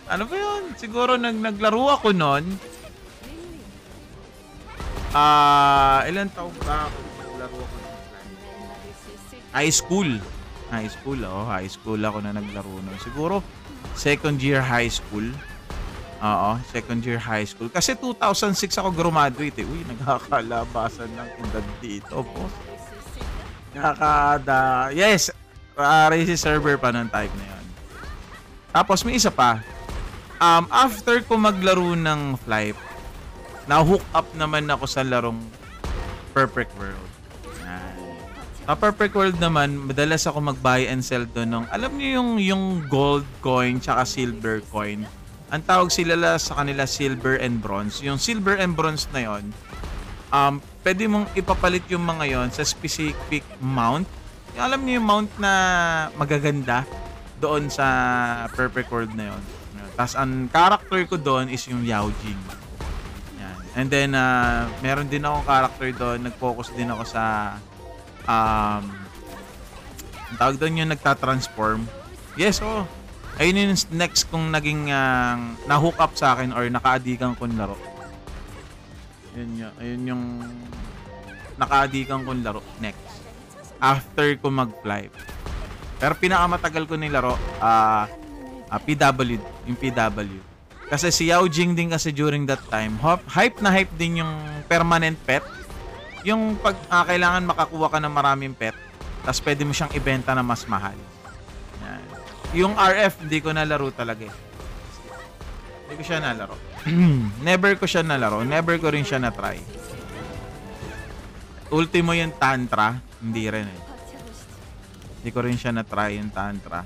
Ano ba yun? Siguro naglaro ako nun. Ilan taon ba ako naglaro ako nun? High school. High school ako na naglaro nun. Siguro second year high school. Oo, second year high school. Kasi 2006 ako graduate eh. Uy, nagkakalabasan ng edad dito, boss. Yes, racist server pa ng type na yun. Tapos may isa pa. After ko maglaro ng Flight, na-hook up naman ako sa larong Perfect World. Sa Perfect World naman, madalas ako mag-buy and sell doon ng, alam niyo yung gold coin tsaka silver coin. Ang tawag sila sa kanila silver and bronze. Yung silver and bronze na yon, pwede mong ipapalit yung mga yon sa specific mount. Yung alam niyo yung mount na magaganda doon sa Perfect World na yon. Tapos ang character ko doon is yung Yao Jing. Yan. And then meron din akong character doon, nag-focus din ako sa ang tawag doon yung nagtatransform. Yes, ayun yung next kong naging na-hook up sa akin or nakaadikan kong laro. Ayun yung nakaadikan kong laro next. After ko mag-fly. Pero pinakamatagal ko nilaro, PW, yung PW. Kasi si Yao Jing din kasi during that time, hype na hype din yung permanent pet. Yung pag kailangan makakuha ka ng maraming pet, tapos pwede mo siyang ibenta na mas mahal. Yan. Yung RF, hindi ko nalaro talaga eh. Hindi ko siya nalaro. Never ko siya nalaro. Never ko rin siya na-try. Ultimo yung Tantra, hindi rin eh. Hindi ko rin siya na-try yung Tantra.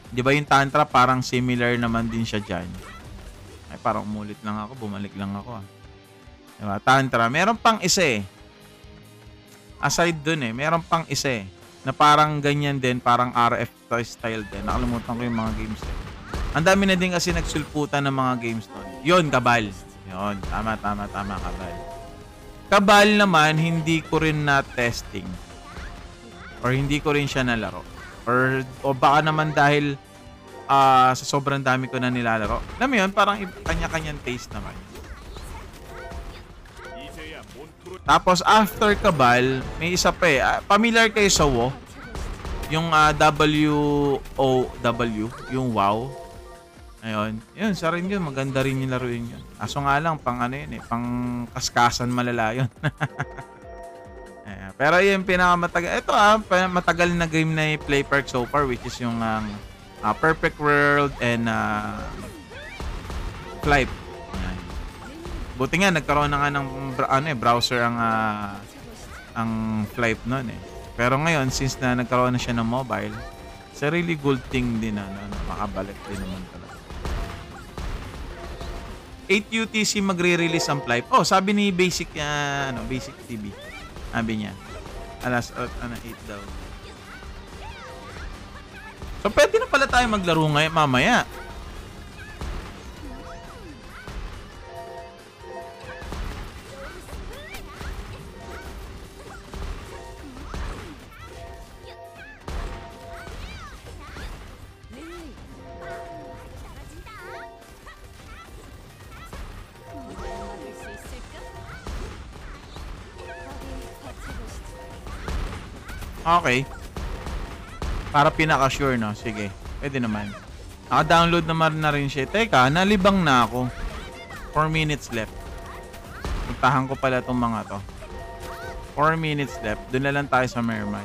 Di ba yung Tantra parang similar naman din siya dyan? Ay, parang umulit lang ako, bumalik lang ako ah. Diba? Tantra. Meron pang isa eh. Aside dun eh, meron pang isa eh. Na parang ganyan din, parang RF style din. Nakalimutan ko yung mga games eh. Ang dami na din kasi nagsulputan ng mga games doon. Yun, Kabal. Yun, tama, Kabal. Kabal naman, hindi ko rin na-testing. Or hindi ko rin siya nalaro. O baka naman dahil sa sobrang dami ko na nilalaro. Alam mo yun, parang kanya-kanyang taste naman. Tapos after Kabal, may isa pa eh. Familiar kayo sa WoW? Yung WOW, yung WoW. Ayun. Yun, sa rin yun. Maganda rin yung laruin yun. Aso nga lang, pang ano yun eh. Pang kaskasan malala yun. Pero yun, pinakamatagal. Ito matagal na game na play perk so far, which is yung Perfect World and Flight. Buti nga nagkaroon na nga ng browser ang Flight noon eh. Pero ngayon since na nagkaroon na siya ng mobile, It's a really good thing din na makabalik din naman talaga. 8 UTC magre-release ang Flight. Oh, sabi ni Basic Basic TV. Sabi niya. 8 daw. So pwede na pala tayo maglaro ngayon mamaya. 릴리. 막을 수 있을까? 어디 버텨보시지. Okay. Para pinaka-sure, no? Sige. Pwede naman. Naka-download naman na rin siya. Teka, nalibang na ako. 4 minutes left. Puntahan ko pala itong mga to. 4 minutes left. Doon na lang tayo sa Merman.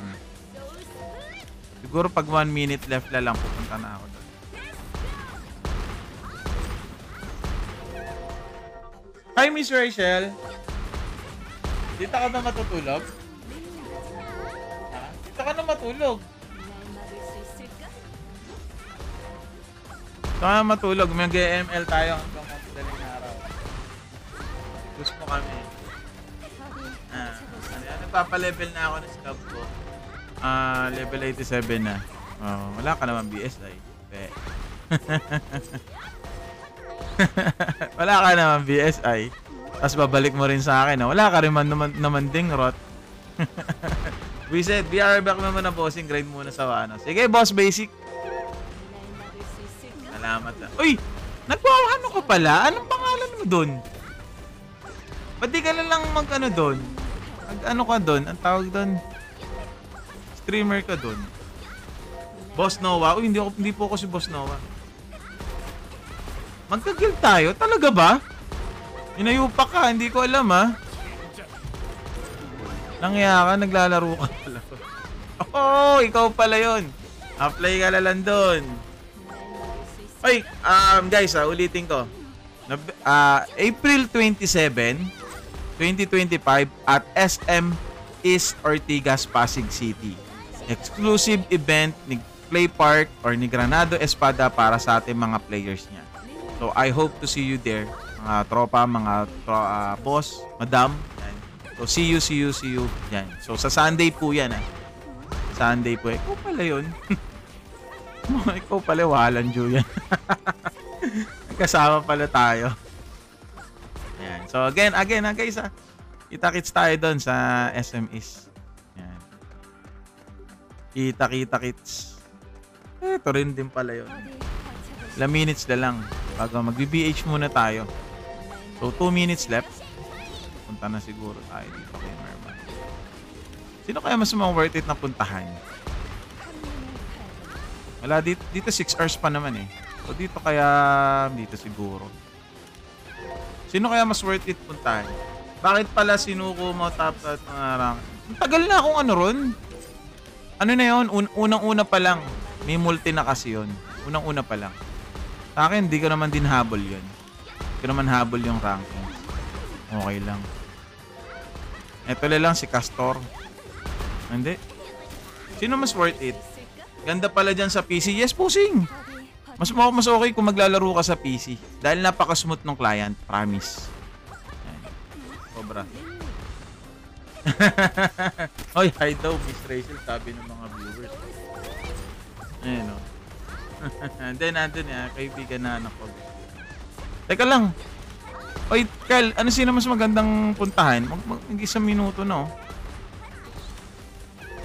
Siguro pag 1 minute left na lang pupunta na ako doon. Hi, Miss Rachel. Dito ka ba matutulog? Ha? Dito ka na matulog. 날 막을 수 있을까? Dito ka na matulog. Mag-ML tayo hanggang madaling araw. Gusto mo kami. 어디 버텨보시지. Nagpapa-level na ako ng scab ko. Level 87 na. Wala ka naman BSI. Wala ka naman BSI. Tapos babalik mo rin sa akin. Wala ka rin naman ding rot. We said, BR back naman na bossing. Grind muna sa Wano. Sige, boss basic. 날 막을 수 있을까? Salamat lang. Uy! Nagwawano ka pala? Anong pangalan mo dun? Ba't di ka na lang mag-ano dun? Ano ka dun? Ang tawag dun? Streamer ka dun. Boss Noah? Uy, hindi po ako si Boss Noah. Magka-guild tayo? Talaga ba? Inayupa ka, hindi ko alam ha. Nangya ka, naglalaro ka pala. Oh, ikaw pala yun. Apply ka na lang dun. 날 막을 수 있을까? Oy, guys, ulitin ko. April 27, 2025 at SM East Ortigas, Pasig City. Exclusive event ni Play Park or ni Granado Espada para sa ating mga players niya. So, I hope to see you there. Mga tropa, mga boss, madam. Yan. So, see you. Yan. So, sa Sunday po yan. Sunday po. Ikaw pala yun. Ikaw pala, walang Julian. Kasama pala tayo. Yan. So, again, guys, kita-kits tayo doon sa SMEs. Yan. Kita-kits. Ito rin din pala yun. 어디 버텨보시지. Ilang minutes na lang. Bago mag-BH muna tayo. So, 2 minutes left. Punta na siguro tayo dito kay Merman. Sino kaya mas mga worth it na puntahan? Wala, dito 6 hours pa naman eh. So, dito kaya, dito siguro. Sino kaya mas worth it puntahan? Bakit pala sinuko mo top at mga rank? Tagal na akong ano ron. Ano na yun? Unang-una pa lang. May multi na kasi yun. Unang-una pa lang. Sa akin, hindi ko naman din habol yun. Hindi ko naman habol yung ranking. Okay lang. Ito lang si Castor. Hindi. Sino mas worth it? Ganda pala dyan sa PC. Yes, pusing. Mas okay kung maglalaro ka sa PC. Dahil napaka-smooth ng client. Promise. Ayan. Sobra. Oy, hi daw, Miss Rachel. Sabi ng mga viewers. Ayan o. Then, nandun yan. Kaibigan na anak ko. Teka lang. Oy, Kel, ano sino mas magandang puntahan? Mag-isang minuto na, oh.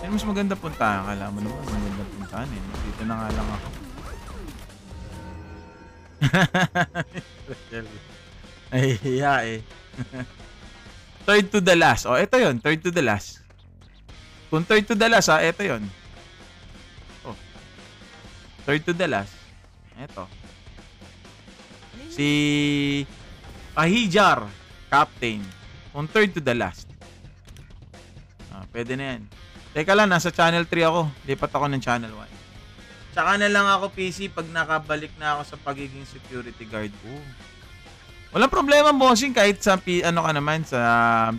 Sino mas maganda puntahan? Akala mo naman, magandang puntahan, eh. Dito na nga lang ako. Ay, hiya, eh. Third to the last. Oh, ito yon, third to the last. Kung third to the last, ito yon. Oh. Third to the last. Ito. Si Pahijar, captain. Kung third to the last. Pwede na yan. Teka lang, nasa channel 3 ako. Lipat ako ng channel 1. Tsaka na lang ako PC pag nakabalik na ako sa pagiging security guard. Walang problema, bossing, kahit sa ano ka naman sa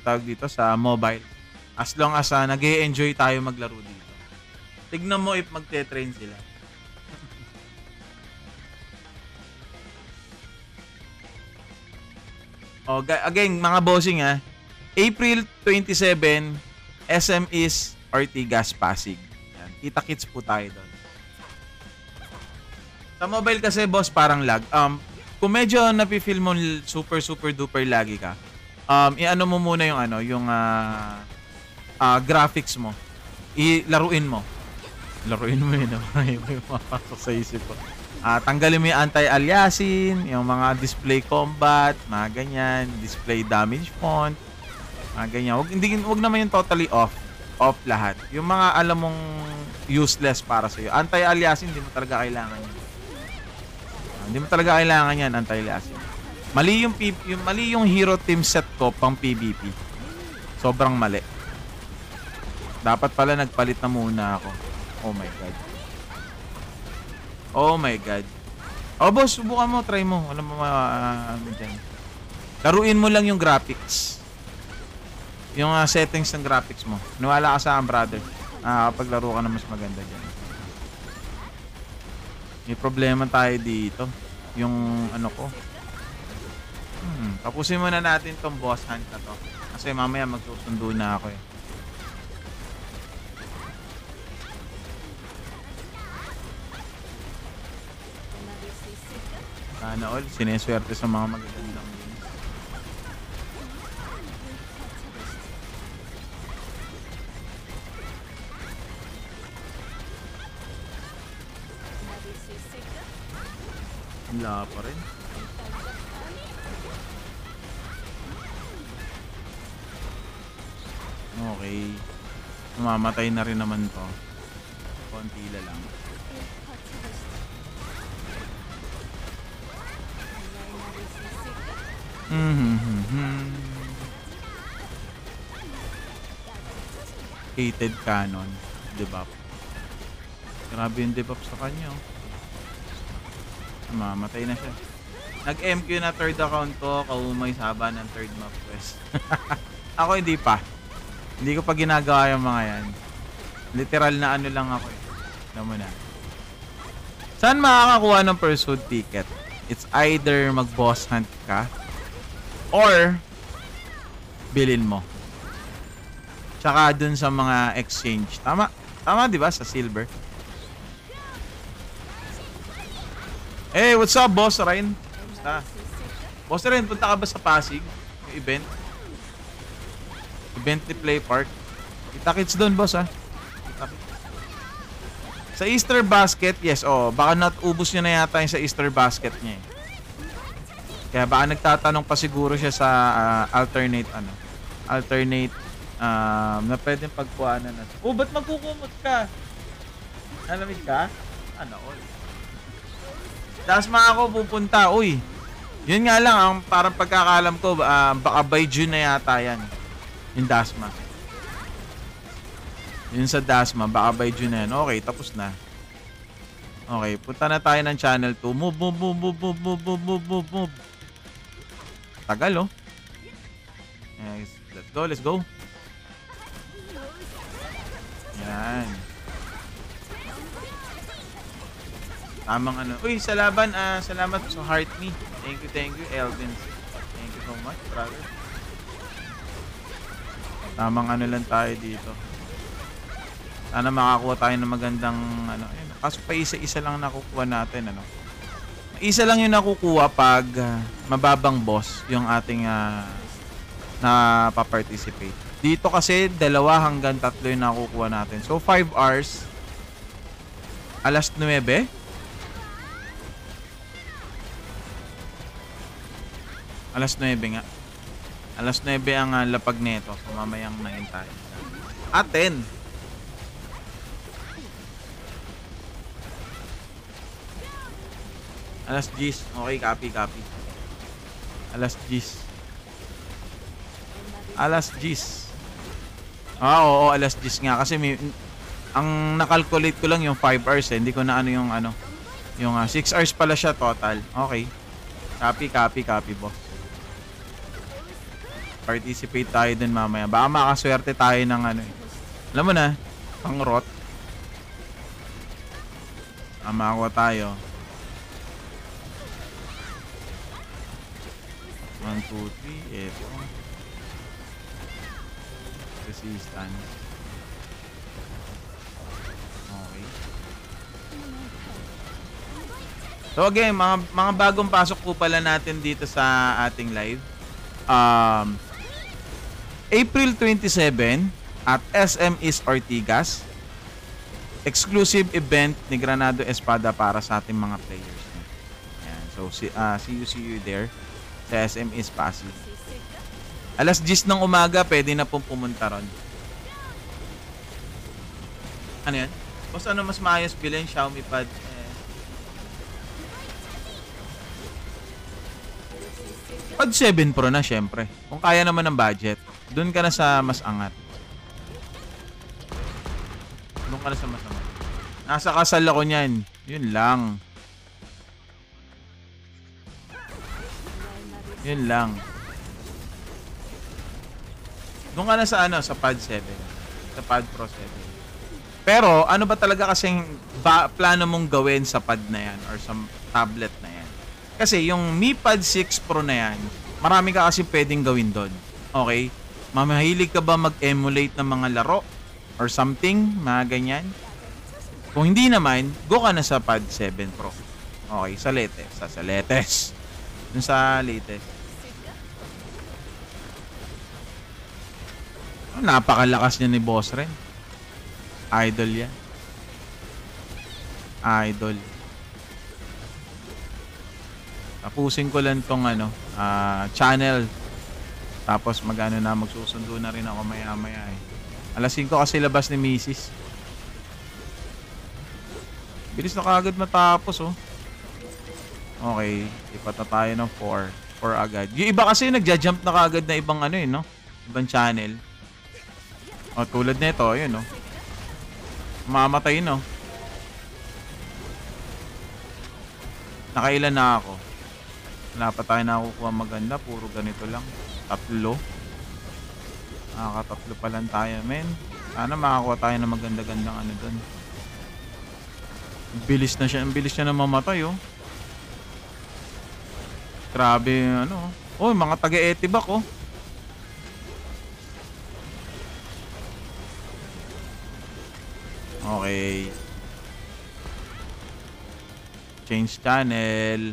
tawag dito sa mobile. As long as nag-e-enjoy tayo maglaro dito. Tignan mo if magte-train sila. Oh, again, mga bossing April 27, SM East, Ortigas, Pasig. Yan. Kita-kits po tayo doon. Sa mobile kasi, boss, parang lag. Kung medyo napifeel mo super duper lagi ka, i-ano mo muna yung graphics mo. Ilaruin mo. Laruin mo yun. May mapasok sa isip ko. Tanggalin mo yung anti-aliasing, yung mga display combat, mga ganyan, display damage font, mga ganyan. Wag naman yung totally off lahat. Yung mga alam mong useless para sa'yo. Anti-aliasing, hindi mo talaga kailangan yan. Hindi mo talaga kailangan yan, anti-aliasing. Mali yung hero team set ko pang PvP. Sobrang mali. Dapat pala nagpalit na muna ako. Oh my god. Oh my god. Oh boss, subukan mo, try mo. Wala mo dyan. Laruin mo lang yung graphics. Yung settings ng graphics mo. Niwala ka sa akin, brother. Kapag laro ka na mas maganda dyan. May problema tayo dito. Yung ano ko. Tapusin muna natin tong boss hunt na to. Kasi mamaya magsusundo na ako 막을 수 있을까? Sana all, sineswerte sa mga magagandang games. 막을 수 있을까? Wala pa rin. Okay. Mamamatay na rin naman to. Konti lang. Hated Cannon debuff. Grabe yung debuff sa kanya. Mamatay na siya. Nag-MQ na third account ko. Kaumay saba ng third map quest. Ako hindi pa. Hindi ko pa ginagawa yung mga yan. Literal na ano lang ako Alam mo na. Saan makakakuha ng pursuit ticket? It's either mag-boss hunt ka or bilin mo. Tsaka dun sa mga exchange. Tama? Tama di ba? Sa silver. Hey, what's up, Boss Ryan? Basta. Boss Ryan, punta ka ba sa Pasig? Yung event? Event ni Play Park. Kita-kits doon, boss, Kita-kits. Sa Easter basket, yes, baka ubus niya na yata yung sa Easter basket niya. Kaya baka nagtatanong pa siguro siya sa alternate na pwedeng pagkuhanan na. Ba't magkukumot ka? Nalamig ka? Ano, Dasma ako pupunta. Uy, yun nga lang, ang parang pagkakalam ko, baka by June na yata yan. Yung Dasma. Yun sa Dasma, baka by June na yan. Okay, tapos na. Okay, punta na tayo ng channel 2. Move. Tagal, Yes, let's go. Yan. Tamang ano. Uy, sa laban, salamat sa heart me. Thank you, Elvin. Thank you so much, brother. Tamang ano lang tayo dito. Sana makakuha tayo ng magandang ano. Kaso pa isa-isa lang nakukuha natin, Isa lang yung nakukuha pag mababang boss yung ating na pa-participate. Dito kasi 2 hanggang 3 yung nakukuha natin. So 5 hours. Alas 9. Alas 9 nga. Alas 9 ang lapag nito. So mamayang 9 tayo. At 10. Alas 10. Okay, copy. Alas 10. Alas 10. Oo, alas 10 nga. Kasi ang nakalculate ko lang yung 5 hours Hindi ko na yung 6 hours pala siya total. Okay. Copy, boss. Participate tayo din mamaya. Baka makaswerte tayo ng Alam mo na, pang rot. Makakuha tayo. 1, 2, 3. Ito. Resistance. Okay. So again, mga bagong pasok po pala natin dito sa ating live. April 27 at SM East Ortigas. Exclusive event ni Granado Espada para sa ating mga players. Ayan. So see you there sa SM East Pasig. Sisig ka? Alas 10 ng umaga, pwede na pong pumunta ron. Ano yan? Boss, ano mas maayos bilhin? Xiaomi Pad. Pad 7 Pro na, syempre. Kung kaya naman ng budget, doon ka na sa mas angat. Doon ka na sa mas angat. Nasa kasal ako niyan. Yun lang. Yun lang. Doon ka na sa ano, sa Pad 7. Sa Pad Pro 7. Pero, ano ba talaga kasing plano mong gawin sa pad na yan or sa tablet na yan? Kasi yung Mi Pad 6 Pro na yan, marami ka kasi pwedeng gawin doon. Okay? Mamahilig ka ba mag-emulate ng mga laro? Or something? Mga ganyan? Kung hindi naman, go ka na sa Pad 7 Pro. Okay, sa latest. Sa latest. Dun sa latest. Oh, napakalakas niya ni Boss Ren. Idol yan. Idol. Tapusin ko lang tong ano, channel. Tapos magano na, magsusundo na rin ako maya-maya eh. Alas 5 kasi labas ni Mrs. Bilis na kagad matapos oh. Okay, ipat na tayo ng 4. 4 agad. Yung iba kasi nagja-jump na kagad na ibang ano eh, no? Ibang channel. O, tulad nito, yun no? Mamatay no? Nakailan na ako? Wala pa tayo nakukuha maganda. Puro ganito lang. 3. Nakaka-3 pa lang tayo, men. Sana makakuha tayo ng maganda-gandang ano dun. Ang bilis na mamatay, oh. Grabe, ano. Oh, mga taga-etibak, oh. Okay. Change channel.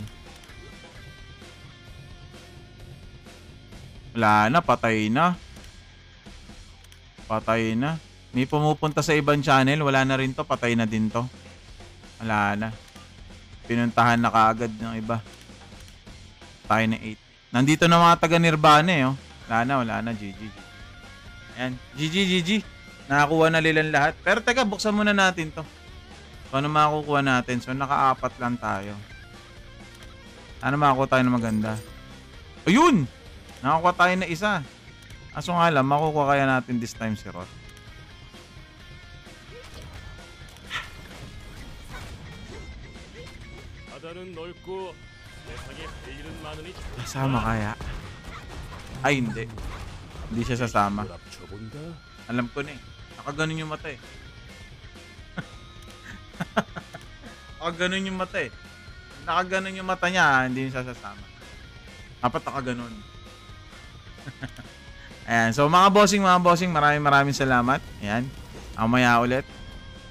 Wala na, patay na. Patay na. May pumupunta sa ibang channel, wala na rin to, patay na din to. Wala na. Pinuntahan na kaagad ng iba. Tayo na 8. Nandito na mga taga Nirvana eh, oh. Wala na, GG. Ayan, GG. Nakakuha na nilang lahat. Pero teka, buksan muna natin to. So, ano makakukuha natin? So, naka-4 lang tayo. Ano makakuha tayo na maganda? Ayun! Nakakuha tayo na isa. Aso nga lang, makukuha kaya natin this time si Rot. Sasama kaya? Ay, hindi. Hindi siya sasama. Alam ko na eh. Nakaganon yung mata eh. Nakaganon yung mata eh. Nakaganon yung mata niya, hindi siya sasama. Dapat nakaganon. Ayan. So mga bossing, maraming salamat. Ayan. Mamaya ulit.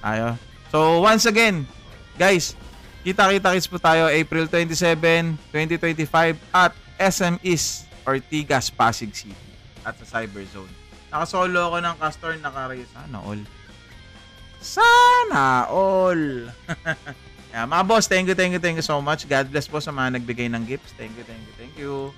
Tayo. So once again, guys, kita-kits po tayo April 27, 2025 at SM East Ortigas, Pasig City at sa Cyberzone. Nakasolo ako ng Castor, naka-race. Sana all. Sana all. Yeah, mga boss, thank you so much. God bless po sa mga nagbigay ng gifts. Thank you.